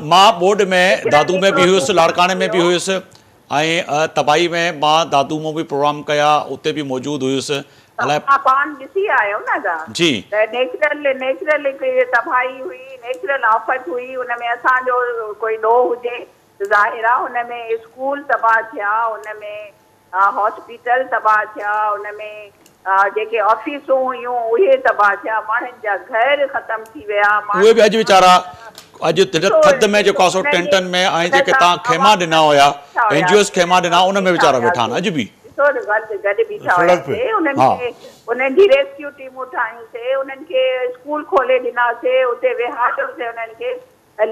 मां बोर्ड में दादू में भी हुयुसि, लाड़काने में भी हुयुसि, ऐं तबाही में मां दादू में भी प्रोग्राम कया, उते भी मौजूद हुयुसि। पाण ॾिसी आयो न जी, नेचुरल तबाही हुई, नेचुरल आफत हुई, उनमें असांजो कोई ॾोह हुजे त ज़ाहिर आहे उनमें स्कूल तबाह थिया, उनमें हॉस्पिटल तबाह थिया, उनमें जेके ऑफिसूं हुयूं उहे तबाह थिया, माण्हुनि जा घर ख़तम थी विया। उहे बि अॼु वीचारा अॼु थधि में जेको आहे टेंटन में, ऐं जेके तव्हां खेमा ॾिना हुया, एनजीओस खेमा ॾिना, उन में वीचारा वेठा आहिनि अॼु बि। गॾु बीठा हुयासीं, उन्हनि जी रेस्क्यू टीमूं ठाहियूंसीं, उन्हनि खे स्कूल खोले ॾिनासीं, उते वेहारियोसीं उन्हनि खे।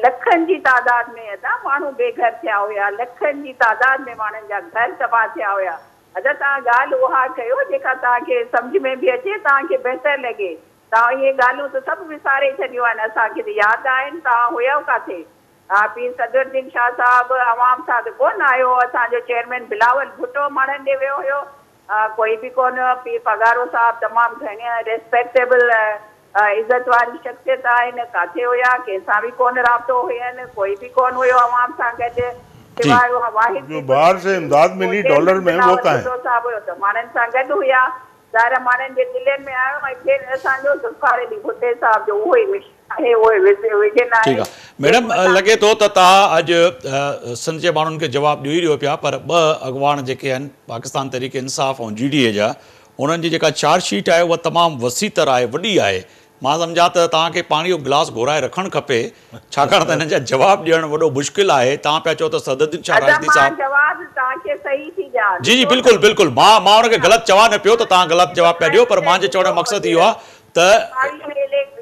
लखनि जी तादाद में अदा माण्हू बेघर थिया हुया, लखनि जी तादाद में माण्हुनि जा घर तबाह थिया हुया। अगरि तव्हां ॻाल्हि उहा कयो जेका तव्हांखे सम्झ में बि अचे, तव्हांखे बहितर लॻे, तव्हां इहे ॻाल्हियूं त सभु विसारे छॾियूं आहिनि, असांखे त यादि आहिनि। तव्हां हुयव किथे? पीर सदरुद्दीन शाह साहिबु अवाम सां त कोन आयो, असांजो चेयरमैन बिलावल भुट्टो माण्हुनि ॾे वियो हुयो, कोई बि कोन। पीर पगारो साहिबु तमामु घणे रेस्पेक्टेबल इज़त वारी शख़्सियत आहिनि, किथे हुया? कंहिंसां बि कोन राब्तो हुयनि, कोई बि कोन हुयो अवाम सां गॾु। जो बाहर से इमदाद मिली डॉलर में वो कहाँ है? माण्हुनि सां गॾु हुया, ज़ाहिर माण्हुनि जे दिलनि में आयो, ऐं फिर असांजो ज़ुल्फ़ार अली भुट्टे साहिब जो उहो ई मिशन आहे, उहो ई विजन आहे। ठीकु आहे मैडम, लॻे थो त तव्हां अॼु सिंध जे माण्हुनि खे जवाबु ॾेई ॾियो पिया, पर ॿ अॻवान जेके आहिनि पाकिस्तान तहरीक इंसाफ़ ऐं जीडीए जा, उन्हनि जी जेका चार्जशीट आहे उहा तमामु वसीतर आहे, वॾी आहे। मां सम्झा त तव्हांखे पाणी जो गिलास घुराए रखणु खपे, छाकाणि त हिननि जा जवाबु ॾियणु वॾो मुश्किल आहे। तव्हां पिया चओ त सदरुद्दीन शाह राजदी साहब, जी जी बिल्कुलु बिल्कुलु, मां हुनखे ग़लति चवां न पियो त तव्हां ग़लति जवाबु पिया ॾियो, पर मुंहिंजे चवण जो मक़सदु इहो आहे त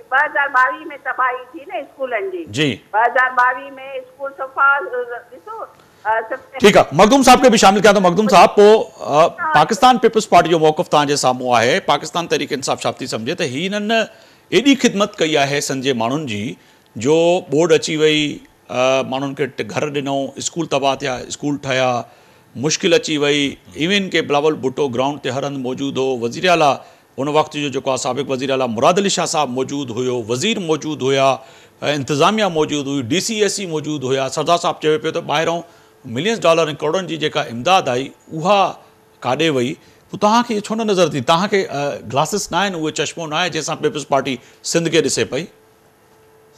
2022 में तबाही थी न स्कूलनि जी। 2022 में स्कूल सफ़ा ॾिसो, ठीक है, मखदूम साहब के भी शामिल किया। तो मखदूम साहब पाकिस्तान पीपल्स पार्टी जो मौक़िफ़ तव्हांजे साम्हूं आहे, पाकिस्तान तहरीक इंसाफ़ छा थी सम्झे त हिननि एॾी ख़िदमत कई आहे संजय माण्हुनि जी, जो बोर्ड अची वई, माण्हुनि खे घर ॾिनऊं, स्कूल तबाह थिया, स्कूल ठहिया, मुश्किल अची वई, इवन के बिलावल भुट्टो ग्राउंड ते हर हंधि मौजूदु हो, वज़ीर आला उन वक़्त जो जेको आहे साबिक़ वज़ीर आला मुराद अली शाह साहब मौजूदु हुयो, वज़ीर मौजूदु हुया, इंतिज़ामिया मौजूदु हुई, DCSE मौजूदु हुया। सरदार साहब चवे पियो त ॿाहिरों मिलियंस डॉलर ऐं करोड़नि जी जेका इमदाद आई उहा काॾे वई। पोइ तव्हांखे छो न नज़र थी, तव्हांखे ग्लासिस न आहिनि, उहे चश्मो न आहे जंहिंसां पीपल्स पार्टी सिंध खे ॾिसे पई?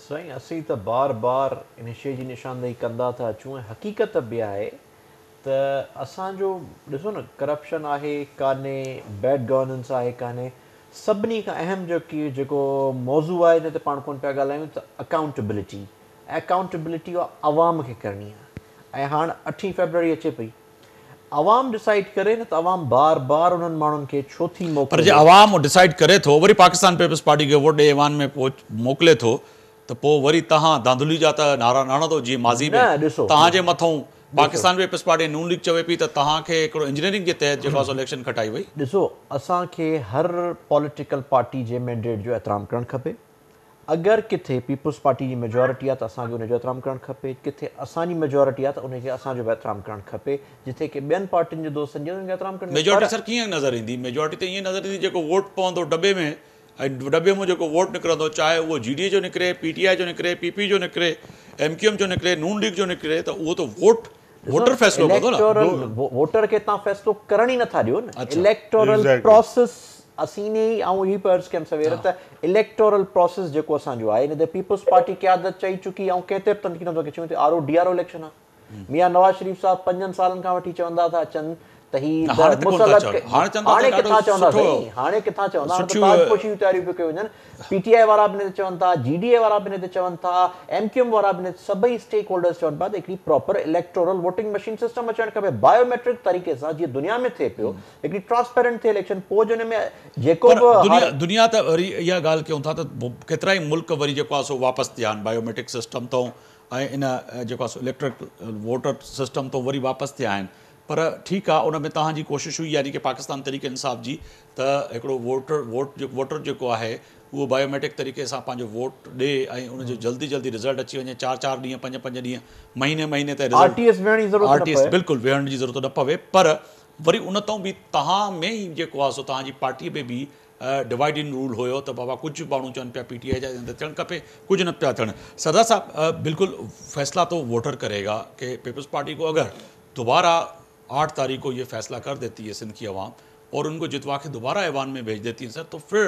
साईं, असीं त बार बार इन शइ जी निशानदेही कंदा था अचूं ऐं हक़ीक़त बि आहे त असांजो ॾिसो न, करप्शन आहे कान्हे, बैड गवर्नेंस आहे कान्हे, सभिनी खां अहम जेको मौज़ू आहे हिन ते पाण कोन पिया ॻाल्हायूं त अकाउंटेबिलिटी। अकाउंटेबिलिटी आवाम खे करणी आहे। ऐं हाणे 8 फरवरी अचे पई, आवाम डिसाइड करे न त आवाम बार बार उन्हनि माण्हुनि खे छो थी मोकिले? पर जे आवाम डिसाइड करे थो, वरी पाकिस्तान पीपल्स पार्टी खे वोट ॾे ऐवान में मोकिले थो, त पोइ वरी तव्हां धांधली जा त नारा न हणंदो जीअं माज़ी में तव्हांजे मथां पाकिस्तान पीपल्स पार्टी नून लीग चवे पई त तव्हांखे हिकिड़ो इंजीनियरिंग जे तहत जेको आहे इलेक्शन खटाई वई। ॾिसो, असांखे हर पॉलिटिकल पार्टी जे मैंडेट जो एतिराम करणु खपे। अगरि किथे पीपल्स पार्टी जी मेजॉरिटी आहे त असांखे उनजो एतिराम करणु खपे, किथे असांजी मेजॉरिटी आहे त उनखे असांजो बि एतिराम करणु खपे, जिथे की ॿियनि पार्टियुनि जे दोस्तनि जो उनखे एतिराम करणु। मेजॉरिटी सर कीअं नज़र ईंदी? मेजॉरिटी त ईअं नज़र ईंदी जेको वोट पवंदो डॿे में, ऐं डॿे में जेको वोट निकिरंदो, चाहे उहो GDA जो निकिरे, PTI जो निकिरे, PP जो निकिरे, MQM जो निकिरे, नून लीग जो निकिरे, त उहो त वोटर फ़ैसिलो कंदो न। वोटर खे तव्हां फ़ैसिलो करण ई नथा ॾियो न। इलेक्टोरल प्रोसेस असीं ने ऐं ही पर्स कयमि सवेर त इलेक्टोरल प्रोसेस जेको असांजो आहे, इन ते पीपल्स पार्टी क़यादत चई चुकी, ऐं कंहिं ते बि तनक़ीद नथो कयो। RO DRO इलेक्शन आहे। मियां नवाज़ शरीफ़ साहब 5 सालनि खां वठी चवंदा था अचनि त ही हाणे किथां चवंदा साईं, हाणे किथां चवंदा, ताजपोशी जूं तयारियूं पियूं कयूं वञनि। PTI वारा बि हिन ते चवनि था, GDA वारा बि हिन ते चवनि था, MQM वारा बि, सभई स्टेक होल्डर्स चवनि पिया त हिकिड़ी proper electoral voting machine system अचणु खपे, बायोमेट्रिक तरीक़े सां, जीअं दुनिया में थिए पियो, हिकिड़ी ट्रांसपेरेंट थिए इलेक्शन। पोइ जो हिन में जेको बि दुनिया त वरी इहा ॻाल्हि कयूं था त केतिरा ई मुल्क वरी जेको आहे सो वापसि थिया आहिनि बायोमेट्रिक सिस्टम तां, ऐं इन जेको आहे इलेक्ट्रिक वोटर सिस्टम तां वरी वापसि थिया आहिनि। पर ठीकु आहे, उन में तव्हांजी कोशिशि हुई, यानी कि पाकिस्तान तरीक़े इंसाफ़ जी, त हिकिड़ो वोटर जेको आहे उहो बायोमेट्रिक तरीक़े सां पंहिंजो वोट ॾे ऐं उनजो जल्दी जल्दी रिज़ल्ट अची वञे, 4-4 ॾींहं 5-5 ॾींहं महीने ते RTS बिल्कुलु वेहण जी ज़रूरत न पवे। पर वरी उन तां बि तव्हां में ई जेको आहे सो तव्हांजी पार्टीअ में बि डिवाइड इन रूल हुयो त बाबा कुझु माण्हू चवनि पिया PTI जा थियणु खपे, कुझु न पिया थियणु। सरदार साहब, बिल्कुल फैसला तो वोटर करेगा कि पीपल्स पार्टी को अगर दोबारा 8 तारीख को ये फैसला कर देती है सिंध की आवाम और उनको जितवा के दोबारा ऐवान में भेज देती है सर, तो फिर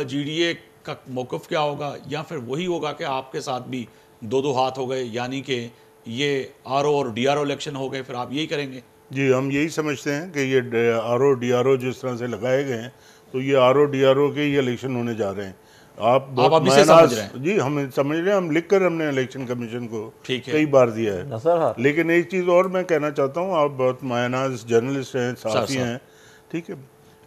GDA का मौक़िफ़ क्या होगा? या फिर वही होगा कि आपके साथ भी 2-2 हाथ हो गए, यानी कि ये RO और DRO इलेक्शन हो गए, फिर आप यही करेंगे? जी, हम यही समझते हैं कि ये RO DRO जिस तरह से लगाए गए हैं, तो ये RO DRO के ही इलेक्शन होने जा रहे हैं। आप अभी से समझ रहे हैं? जी, हम समझ रहे हैं, हम लिखकर हमने इलेक्शन कमीशन को कई बार दिया है। लेकिन एक चीज़ और मैं कहना चाहता हूँ, आप बहुत मायनाज जर्नलिस्ट हैं, साफ़ी हैं, ठीक है,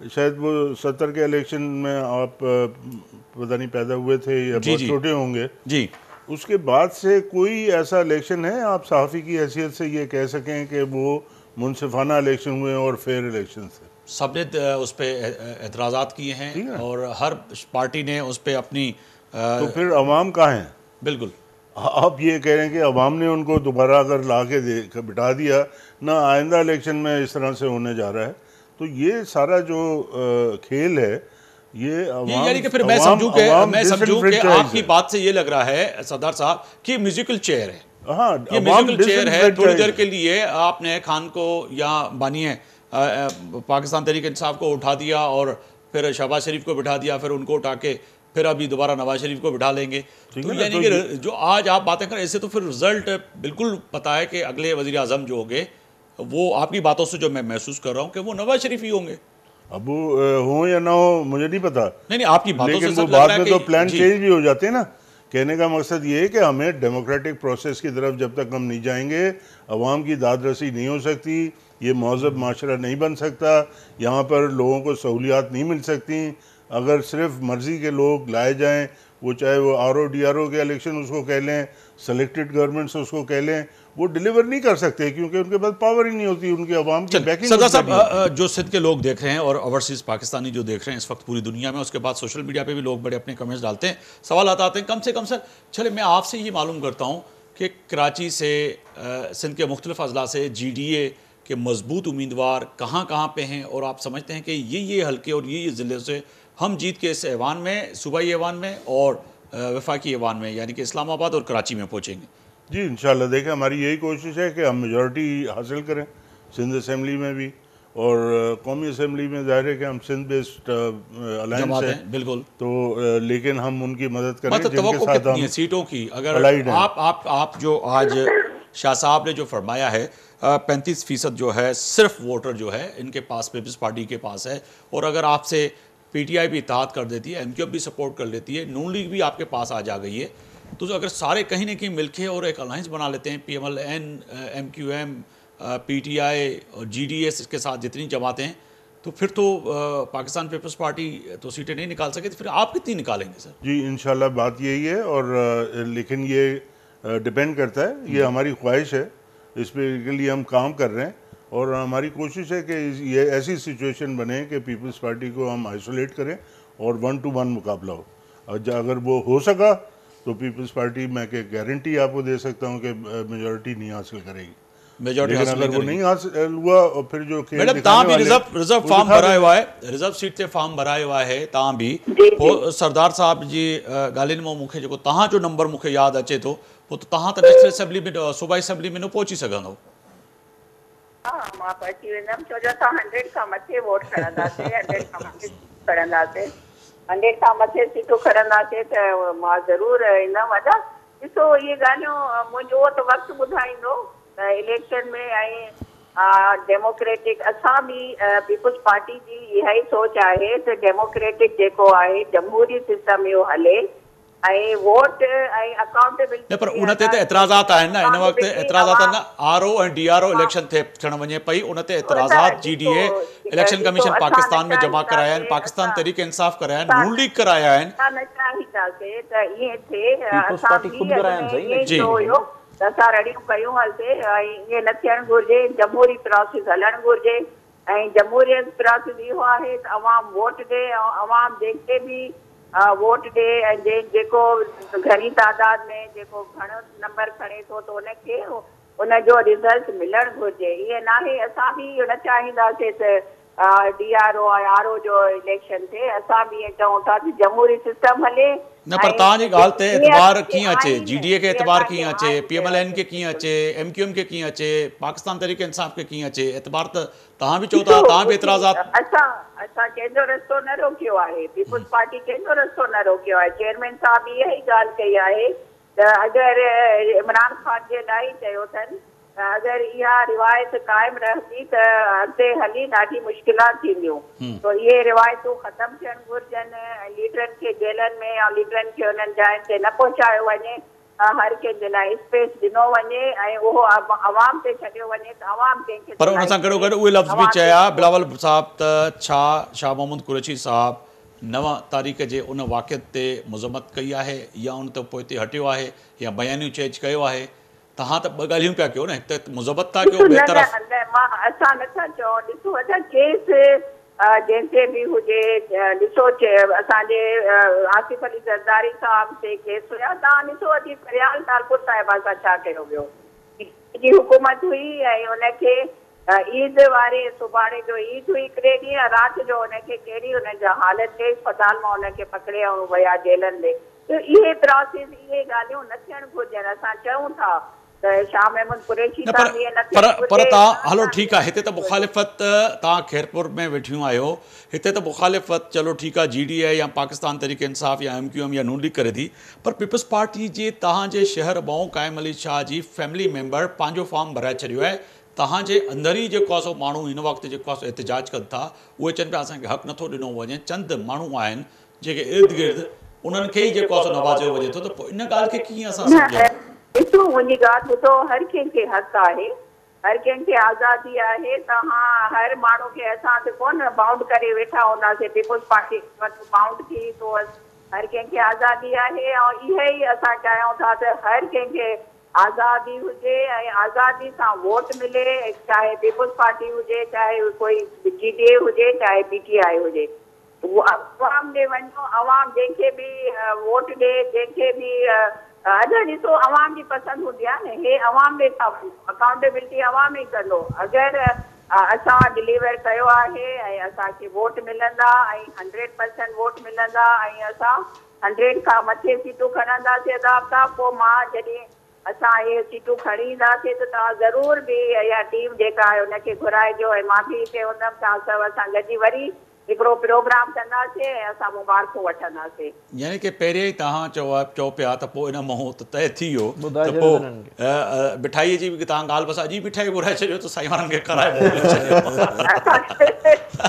शायद वो 70 के इलेक्शन में आप पता नहीं पैदा हुए थे या बहुत छोटे होंगे जी। उसके बाद से कोई ऐसा इलेक्शन है आप सहाफ़ी की हैसियत से ये कह सकें कि वो मुनसिफाना इलेक्शन हुए और फेयर इलेक्शन थे? सबने उस पर एतराज़ात किए हैं और हर पार्टी ने उस पर अपनी तो फिर अवाम कहाँ हैं? बिल्कुल, आप ये कह रहे हैं कि अवाम ने उनको दोबारा अगर ला के बिठा दिया ना, आइंदा इलेक्शन में इस तरह से होने जा रहा है, तो ये सारा जो खेल है ये यानी कि फिर मैं समझूं कि आपकी बात से ये लग रहा है सरदार साहब कि म्यूजिकल चेयर है। हाँ, ये म्यूजिकल चेयर है, थोड़ी देर के लिए आपने खान को या बानिए पाकिस्तान तहरीक इंसाफ को उठा दिया और फिर शहबाज शरीफ को बिठा दिया, फिर उनको उठा के फिर अभी दोबारा नवाज शरीफ को बिठा लेंगे। तो यानी कि जो आज आप बातें करें, इससे तो फिर रिजल्ट बिल्कुल पता है कि अगले वज़ीर आज़म जो होंगे वो आपकी बातों से जो मैं महसूस कर रहा हूँ कि वो नवाज शरीफ ही होंगे। अब हो या ना हो मुझे नहीं पता, नहीं आपकी बातों लेकिन वो बाद में तो प्लान चेंज भी हो जाते हैं ना। कहने का मकसद ये है कि हमें डेमोक्रेटिक प्रोसेस की तरफ जब तक हम नहीं जाएंगे, अवाम की दादरसी नहीं हो सकती, ये महज़ब माशरा नहीं बन सकता, यहाँ पर लोगों को सहूलियात नहीं मिल सकती। अगर सिर्फ मर्ज़ी के लोग लाए जाएं, वो चाहे वो RO DRO के इलेक्शन उसको कह लें, सेलेक्टेड गवर्नमेंट्स उसको कह लें, वो डिलीवर नहीं कर सकते क्योंकि उनके पास पावर ही नहीं होती, उनकी आवाम की बैकिंग। सरदार साहब, जो सिंध के लोग देख रहे हैं और ओवरसीज पाकिस्तानी जो देख रहे हैं इस वक्त पूरी दुनिया में, उसके बाद सोशल मीडिया पे भी लोग बड़े अपने कमेंट्स डालते हैं, सवाल आते हैं, कम से कम सर चले मैं आपसे ये मालूम करता हूँ कि कराची से सिंध के मुख्तलिफ अजला से GDA के मजबूत उम्मीदवार कहाँ कहाँ पे हैं, और आप समझते हैं कि ये हल्के और ये ज़िले से हम जीत के इस ऐवान में, सूबाई ऐवान में और वफाकी ऐवान में, यानी कि इस्लामाबाद और कराची में पहुँचेंगे? जी इंशाल्लाह, देखें हमारी यही कोशिश है कि हम मेजॉरिटी हासिल करें सिंध असम्बली में भी, और कौमी असम्बली में जाहिर है कि हम सिंध बेस्ड अलायंस है बिल्कुल, तो लेकिन हम उनकी मदद करें मतलब जिनके तवक्को साथ कितनी है हम सीटों की? अगर आप जो आज शाह साहब ने जो फरमाया है 35% जो है सिर्फ वोटर जो है इनके पास, पीपल्स पार्टी के पास है, और अगर आपसे PTI भी इत्तेहाद कर देती है, MQF भी सपोर्ट कर लेती है, नून लीग भी आपके पास आ जा गई है, तो अगर सारे कहीं ना कहीं मिलके और एक अलायंस बना लेते हैं, PMLN, MQM, PTI और GDS के साथ जितनी जमातें हैं, तो फिर तो पाकिस्तान पीपल्स पार्टी तो सीटें नहीं निकाल सके, तो फिर आप कितनी निकालेंगे सर? जी इंशाल्लाह बात यही है, और लेकिन ये डिपेंड करता है, ये हमारी ख्वाहिश है, इस पे के लिए हम काम कर रहे हैं, और हमारी कोशिश है कि ये ऐसी सिचुएशन बने कि पीपल्स पार्टी को हम आइसोलेट करें और 1 to 1 मुकाबला हो। और अगर वो हो सका तो पीपल्स पार्टी मैं के गारंटी आपको दे सकता हूँ कि मेजॉरिटी नहीं हासिल करेगी, मेजॉरिटी लेकिन अगर वो नहीं हासिल हुआ और फिर जो मैडम तव्हां भी रिजर्व फॉर्म भरायो हुआ है, रिजर्व सीट से फॉर्म भरायो हुआ है तव्हां भी, सरदार साहब जी ॻाल्हियुनि मां मूंखे जेको तव्हां जो नंबर मूंखे यादि अचे थो, पोइ त तव्हां त नेशनल असेंबली में, सूबाई असेंबली में न पहुची सघंदो। हाँ मां पहुची वेंदमि, छो जो असां 100 खां मथे वोट खणंदासीं, 100 खां मथे खणंदासीं, 100 खां मथे सीटूं खणंदासीं त मां ज़रूरु ईंदमि। अदा ॾिसो इहे ॻाल्हियूं मुंहिंजो त वक़्तु ॿुधाईंदो त इलेक्शन में, ऐं डेमोक्रेटिक असां बि पीपल्स पार्टी जी इहा ई सोच आहे त डेमोक्रेटिक जेको आहे जमहूरी सिस्टम इहो हले, ऐं वोट ऐं अकाउंटेबिलिटी। न पर उन ते त एतिराज़ात आहिनि न, इन वक़्तु एतिराज़ात आहिनि न, RO ऐं DRO इलेक्शन थियणु वञे पई, उन ते एतिराज़ात GDA इलेक्शन कमीशन पाकिस्तान में जमा कराया आहिनि, पाकिस्तान तहरीक इंसाफ़ कराया आहिनि, नून लीग कराया आहिनि। न चाहींदासीं त ईअं थिए, पीपल्स पार्टी ख़ुदि कराइनि सही जी त असां रड़ियूं कयूं हलसे, ऐं ईअं न थियणु घुरिजे, जमहूरी प्रोसेस हलणु घुरिजे, ऐं जमहूरियत प्रोसेस इहो आहे त अवाम वोट ॾे, ऐं अवाम जंहिंखे बि वोट ॾे, ऐं जेको घणी तादाद में जेको घणो नंबर खणे थो त उनखे उनजो रिज़ल्ट मिलणु घुरिजे। ईअं नाहे असां बि न चाहींदासीं त DRO ऐं RO जो इलेक्शन थिए, असां बि ईअं चऊं था त जमहूरी सिस्टम हले। न पर तव्हांजी ॻाल्हि ते एतबार कीअं अचे, GDA खे एतबार कीअं अचे, PMLN खे कीअं अचे, MQM खे कीअं अचे, पाकिस्तान तहरीक इंसाफ़ खे कीअं अचे, एतबार त तव्हां बि चओ था, तव्हां बि एतिराज़ात। असां कंहिंजो रस्तो न रोकियो आहे, पीपल्स पार्टी कंहिंजो रस्तो न रोकियो आहे, चेयरमैन साहब इहा ई ॻाल्हि कई आहे त अगरि इमरान ख़ान जे लाइ चयो अथनि त अगरि इहा रिवायत क़ाइमु रहंदी त अॻिते हली ॾाढी मुश्किलात थींदियूं, त इहे रिवायतूं ख़तमु थियणु घुरिजनि, लीडरनि खे जेलनि में या लीडरनि खे उन्हनि जायुनि ते न पहुचायो वञे, हर कंहिंजे लाइ स्पेस ॾिनो वञे ऐं उहो अवाम ते छॾियो वञे त अवाम कंहिंखे। पर उन सां गॾो गॾु उहे लफ़्ज़ बि चया बिलावल साहब त छा शाह मोहम्मद कुरैशी साहब 9 तारीख़ जे उन वाक़िअत ते मज़म्मत कई आहे या उन ते पोइ हटियो आहे या बयानियूं चेंज कयो आहे? तव्हां त ॿ ॻाल्हियूं पिया कयो न, हिकु त मज़म्मत था कयो, असां नथा चऊं, ॾिसो असां केस जंहिंते बि हुजे, ॾिसो असांजे आसिफ अली ज़रदारी साहब ते केस हुया, तव्हां ॾिसो अॼु फरियाल तालपुर साहिबा सां छा कयो वियो, जी हुकूमत हुई ऐं उनखे ईद वारे सुभाणे जो ईद हुई, हिकिड़े ॾींहुं राति जो उनखे कहिड़ी उनजा हालत थिए, अस्पताल मां उनखे पकड़े ऐं विया जेलनि में, त इहे प्रोसेस इहे ॻाल्हियूं न थियणु घुरिजनि। असां चऊं था शाह महमूद कुरैशी साहब पर तव्हां हलो ठीकु आहे, हिते त मुखालिफ़त तव्हां खैरपुर में वेठियूं आहियो, हिते त मुखालिफ़त चलो ठीकु आहे GDA या पाकिस्तान तहरीक इंसाफ़ या MQM या नून लीग करे थी, पर पीपल्स पार्टी जे तव्हांजे शहर मां क़ाइम अली शाह जी फैमिली मेंबर पंहिंजो फॉर्म भराए छॾियो आहे, तव्हांजे अंदर ही जेको आहे सो माण्हू हिन वक़्तु जेको आहे सो एहतिजाज कनि था, उहे चवनि पिया असांखे हक़ नथो ॾिनो वञे, चंद माण्हू आहिनि जेके इर्द गिर्द उन्हनि खे ई जेको आहे सो नवाज़ियो वञे थो, त पोइ इन ॻाल्हि खे कीअं असां सम्झूं? ॾिसो मुंहिंजी ॻाल्हि ॿुधो, हर कंहिंखे हक़ आहे, हर कंहिंखे आज़ादी आहे, तव्हां हर माण्हू खे असां त कोन बाउंड करे वेठा हूंदासीं, पीपल्स पार्टी वटि बाउंड थी थो, हर कंहिंखे आज़ादी आहे, ऐं इहे ई असां चाहियूं था त हर कंहिंखे आज़ादी हुजे ऐं आज़ादी सां वोट मिले, चाहे पीपुल्स पार्टी हुजे, चाहे कोई GDA हुजे, चाहे PTI हुजे। अवाम ॾे वञो, अवाम जंहिंखे बि वोट ॾे, जंहिंखे बि अॼु ॾिसो अवाम जी पसंदि हूंदी आहे न, हे अवाम ॾे अकाउंटेबिलिटी अवाम ई कंदो। अगरि असां डिलीवर कयो आहे ऐं असांखे वोट मिलंदा ऐं 100% वोट मिलंदा ऐं असां 100 खां मथे सीटूं खणंदासीं अदाब साहब, पोइ मां जॾहिं असां इहे सीटूं खणी ईंदासीं त तव्हां ज़रूर बि इहा टीम जेका आहे हुनखे घुराइजो ऐं मां बि हिते हूंदमि। तव्हां सभु असां गॾिजी वरी हिकिड़ो प्रोग्राम कंदासीं ऐं असां मुबारकूं वठंदासीं। यानी कि पहिरियों ई तव्हां चओ पिया त पोइ इन मोह त तय थी वियो त ॿुधाइजो पोइ हिननि मिठाईअ जी बि तव्हां ॻाल्हि बसि अॼु ई मिठाई घुराए छॾियो त साईं वारनि खे कराए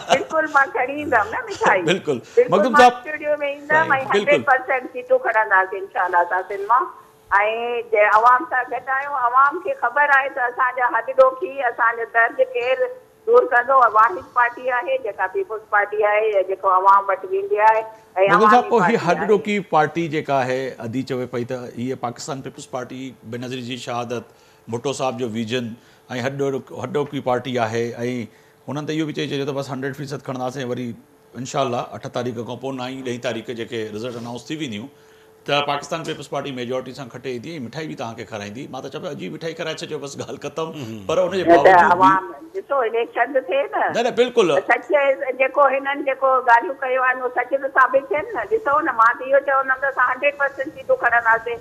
बिल्कुलु मां खणी ईंदमि न मिठाई। बिल्कुलु बिल्कुलु मखदूम मां साहब स्टूडियो में ईंदमि ऐं बिल्कुलु 100% सीटूं खणंदासीं इंशाल्लाह असां सिनेमा। ऐं जे अवाम सां गॾु आहियूं, अवाम खे ख़बर आहे त असांजा हॾ ॾोखी, असांजो दर्द केरु दूर कंदो। वाहिद पार्टी आहे जेका पीपुल्स पार्टी आहे, जेको अवाम वटि वेंदी आहे ऐं मखदूम साहब अवामी पोइ हीअ पार्टी हॾ आहे। ॾोकी पार्टी जेका आहे अदी चवे पई त हीअ पाकिस्तान पीपुल्स पार्टी बेनज़ीर जी शहादत, भुट्टो साहब जो विजन ऐं हॾ ॾोकी पार्टी आहे ऐं हुननि त इहो बि चई छॾियो त बसि 100% खणंदासीं। वरी इंशाल्लाह 8 तारीख़ खां पोइ 9 ॾहीं तारीख़ जेके रिज़ल्ट अनाउंस थी वेंदियूं त पाकिस्तान पीपुल्स पार्टी मेजॉरिटी सां खटे ईंदी, मिठाई बि तव्हांखे खाराईंदी। मां त चवां अॼु ई मिठाई खाराए छॾियो, बसि ॻाल्हि ख़तमु। पर उनजे बावजूद बि ॾिसो इलेक्शन थिए न बिल्कुलु सच जेको हिननि जेको ॻाल्हियूं कयो आहिनि उहो सच त साबित थियनि न। ॾिसो न, मां त इहो चवंदमि त असां 100% सीटूं खणंदासीं।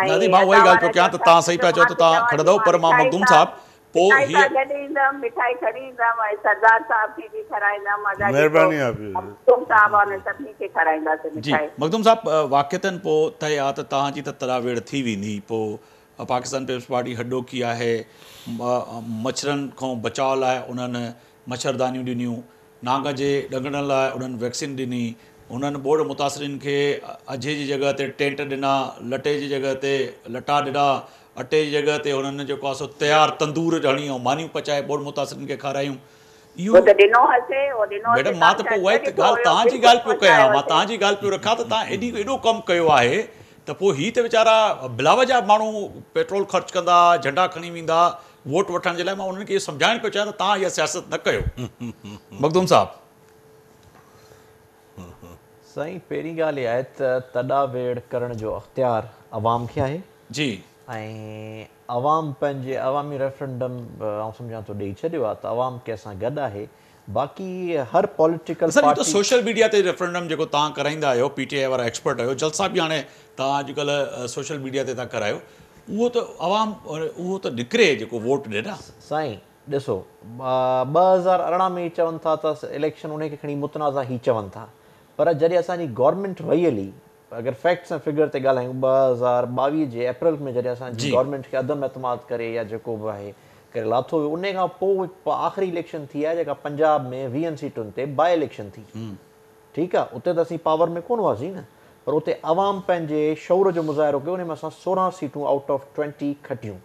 दादी मां उहा ई ॻाल्हि पियो कयां त तव्हां सही पिया चओ त तव्हां खणंदव, पर मां मखदूम साहब पोइ मिठाई सां हीअ गॾु ईंदमि, मिठाई खणी ईंदमि ऐं सरदार साहब खे बि खाराईंदमि। महिरबानी आपकी। मखदूम साहब आहे सभिनी खे खाराईंदासीं जी मिठाई। मखदूम साहब वाक़िअतनि पोइ तय आहे त तव्हांजी त तरावेड़ थी वेंदी। पोइ पाकिस्तान पीपुल्स पार्टी हॾोकी आहे, मच्छरनि खां बचाव लाइ उन्हनि मच्छरदानियूं ॾिनियूं, नांग जे ॾंगण लाइ उन्हनि वैक्सीन ॾिनी, उन्हनि ॿोड़ मुतासिरीन खे अझे जी जॻह ते टेंट ॾिना, लटे जी जॻह ते लटा ॾिना, अटे जी जॻह ते हुननि जेको आहे सो तयारु तंदूर हणी ऐं मानियूं पचाए ॿोड़ मुतासिरीन खे खारायूं। इहो मैडम मां त पोइ उहा ॻाल्हि तव्हांजी ॻाल्हि पियो कयां, मां तव्हांजी ॻाल्हि पियो रखां त तव्हां एॾो कमु कयो आहे त पोइ हीअ त वीचारा बिलावजा माण्हू पेट्रोल ख़र्च कंदा, झंडा खणी वेंदा वोट वठण जे लाइ। मां उन्हनि खे इहो सम्झाइणु पियो चाहियां त तव्हां इहा सियासत न कयो। मखदूम साहब साईं पहिरीं ॻाल्हि इहा आहे त तॾावेड़ करण जो अख़्तियार अवाम खे आहे जी ऐं अवाम पंहिंजे अवामी रेफरेंडम आउं सम्झां थो ॾेई छॾियो आहे त अवाम कंहिं सां गॾु आहे। बाक़ी हर पॉलिटिकल सर, पार्टी तो सोशल मीडिया ते रेफरेंडम जेको तव्हां कराईंदा आहियो, PTI वारा एक्सपर्ट आहियो, जलसा बि हाणे तव्हां अॼुकल्ह सोशल मीडिया ते था करायो, उहो त अवाम उहो त निकिरे जेको वोट ॾे न। साईं ॾिसो 2018 में ई चवनि था त इलेक्शन उन खे खणी मुतनाज़ा ई चवनि था, पर जॾहिं असांजी गवर्नमेंट वई हली, अगरि फैक्ट्स ऐं फिगर ते ॻाल्हायूं 2022 जे अप्रैल में जॾहिं असांजी गवर्नमेंट खे अदम एतमाद करे या जेको बि आहे करे लाथो वियो, उन खां पोइ आख़िरी इलेक्शन थी आहे जेका पंजाब में 20 सीटुनि ते बाय इलेक्शन थी। ठीकु आहे, उते त असीं पावर में कोन हुआसीं न, पर उते अवाम पंहिंजे शौर जो मुज़ाहिरो कयो, उन में असां 16 सीटूं आउट ऑफ 20 खटियूं।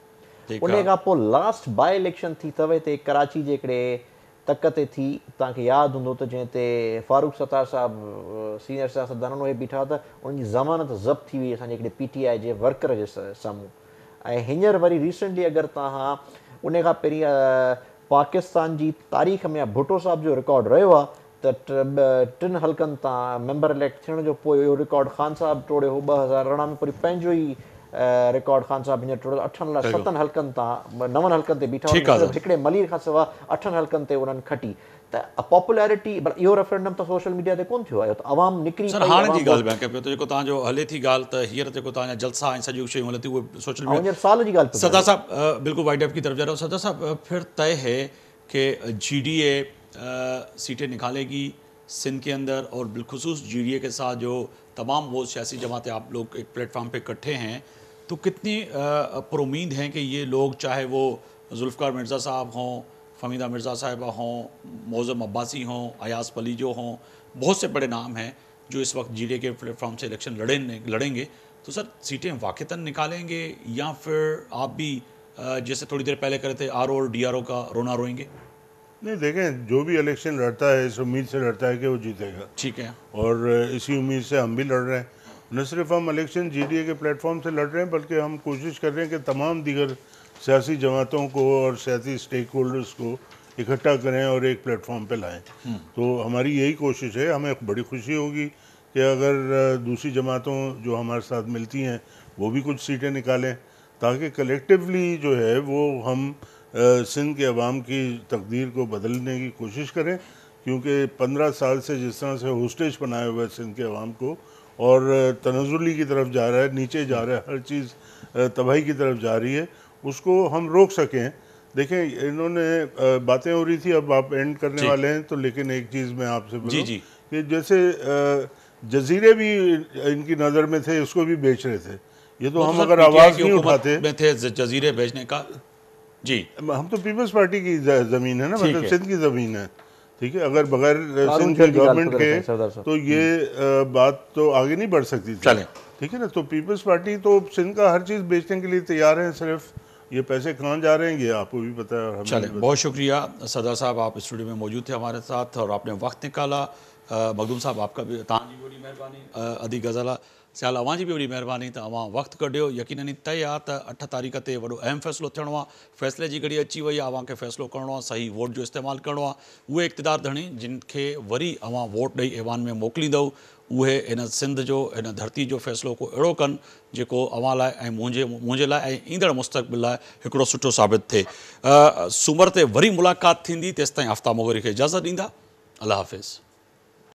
उन खां पोइ लास्ट बाय इलेक्शन थी अथव हिते कराची जे हिकिड़े तक ते थी, तव्हांखे यादि हूंदो त जंहिं ते फारूक सत्तार साहिबु सीनियर सियासतदान उहे बीठा त उन्हनि जी ज़मानत ज़ब्त थी वई असांजे हिकिड़े PTI जे वर्कर जे साम्हूं। ऐं हींअर वरी रिसेंटली अगरि तव्हां उन खां पहिरीं पाकिस्तान जी तारीख़ में भुट्टो साहिब जो रिकॉर्ड रहियो आहे त 3 हल्कनि तां मेंबर इलेक्ट थियण जो पोइ इहो रिकॉर्ड ख़ान साहिबु टोड़ियो हो 2018 में, वरी पंहिंजो ई रिकॉर्ड ख़ान साहिबु हींअर टोड़ियो 7 हल्कनि तां 9 हल्कनि ते बीठा, हिकिड़े मलीर खां सवाइ 8 हल्कनि ते उन्हनि खटी। त पॉपुलैरिटी इहो रेफरेंडम त सोशल मीडिया ते कोन थियो आहे, त अवाम निकिरी सर हाणे जी ॻाल्हि पिया कयो पियो त जेको तव्हांजो हले थी ॻाल्हि त हींअर जेको तव्हांजा जलसा ऐं सॼियूं शयूं हले थी उहे सोशल मीडिया साल जी ॻाल्हि। सरदार साहब बिल्कुल वाइड एप की तरफ जा रहा हूँ। सरदार साहब फिर तय है कि GDA सीटें निकालेगी सिंध के अंदर, और बिलखुसूस GDA के साथ जो तमाम वो सियासी जमातें आप लोग एक प्लेटफॉर्म पे इकट्ठे हैं, तो कितनी पुरुमीद हैं कि ये लोग, चाहे वो जुल्फ़िकार मिर्ज़ा साहब हों, फमीदा मिर्ज़ा साहिबा हों, मौज़म अब्बासी हों, अयास पलीजो हों, बहुत से बड़े नाम हैं जो इस वक्त GDA के प्लेटफॉर्म से इलेक्शन लड़ेंगे, तो सर सीटें वाक़तन निकालेंगे या फिर आप भी जैसे थोड़ी देर पहले करे थे RO और DRO का रोना रोएंगे? नहीं, देखें जो भी इलेक्शन लड़ता है इस उम्मीद से लड़ता है कि वो जीतेगा। ठीक है, और इसी उम्मीद से हम भी लड़ रहे हैं। न सिर्फ हम इलेक्शन GDA के प्लेटफॉर्म से लड़ रहे हैं, बल्कि हम कोशिश कर रहे हैं कि तमाम दीगर सियासी जमातों को और सियासी स्टेक होल्डर्स को इकट्ठा करें और एक प्लेटफॉर्म पे लाएं। तो हमारी यही कोशिश है। हमें बड़ी खुशी होगी कि अगर दूसरी जमातों जो हमारे साथ मिलती हैं वो भी कुछ सीटें निकालें, ताकि कलेक्टिवली जो है वो हम सिंध के अवाम की तकदीर को बदलने की कोशिश करें। क्योंकि 15 साल से जिस तरह से होस्टेज बनाए हुए सिंध के अवाम को और तनज़ुली की तरफ जा रहा है, नीचे जा रहा है, हर चीज़ तबाही की तरफ जा रही है, उसको हम रोक सकें। देखें, इन्होंने बातें हो रही थी, अब आप एंड करने वाले हैं, तो लेकिन एक चीज़ मैं आपसे बोलूं कि जैसे जजीरे भी इनकी नज़र में थे, उसको भी बेच रहे थे। ये तो हम अगर आवाज़ नहीं उठाते में थे जजीरे भेजने का। जी, हम तो पीपल्स पार्टी की ज़मीन है ना, मतलब सिंध की ज़मीन है, ठीक है। अगर बगैर सिंध की गवर्नमेंट के तो ये बात तो आगे नहीं बढ़ सकती थी, ठीक है ना। तो पीपल्स पार्टी तो सिंध का हर चीज़ बेचने के लिए तैयार है, सिर्फ ये पैसे कहाँ जा रहे हैं ये आपको भी पता है और हमें चलें, बहुत शुक्रिया सरदार साहब, आप स्टूडियो में मौजूद थे हमारे साथ और आपने वक्त निकाला। मखदूम साहब, आपका भी तव्हांजी बड़ी महिरबानी। अदी गज़ल सियाल अवां जी भी बड़ी महिरबानी त अवां वक्त कढियो। यकीनन तय आहे त 8 तारीख़ ते वॾो अहम फ़ैसिलो थियणो आहे। फ़ैसिले जी घड़ी अची वई आहे, अवां खे फ़ैसिलो करिणो आहे, सही वोट जो इस्तेमालु करिणो आहे। उहे इक़्तिदार धणी जिन खे वरी अवां वोट ॾेई ऐवान में मोकिलींदव, उहे इन सिंध जो, इन धरती जो फ़ैसिलो को अहिड़ो कनि जेको अवां लाइ ऐं मुंहिंजे लाइ ऐं ईंदड़ मुस्तक़बिल लाइ हिकिड़ो सुठो साबित थिए। सूमर ते वरी मुलाक़ात थींदी, तेसिताईं आफ्ताब मोगरी खे इजाज़त ॾींदा। अल्लाह हाफ़िज़।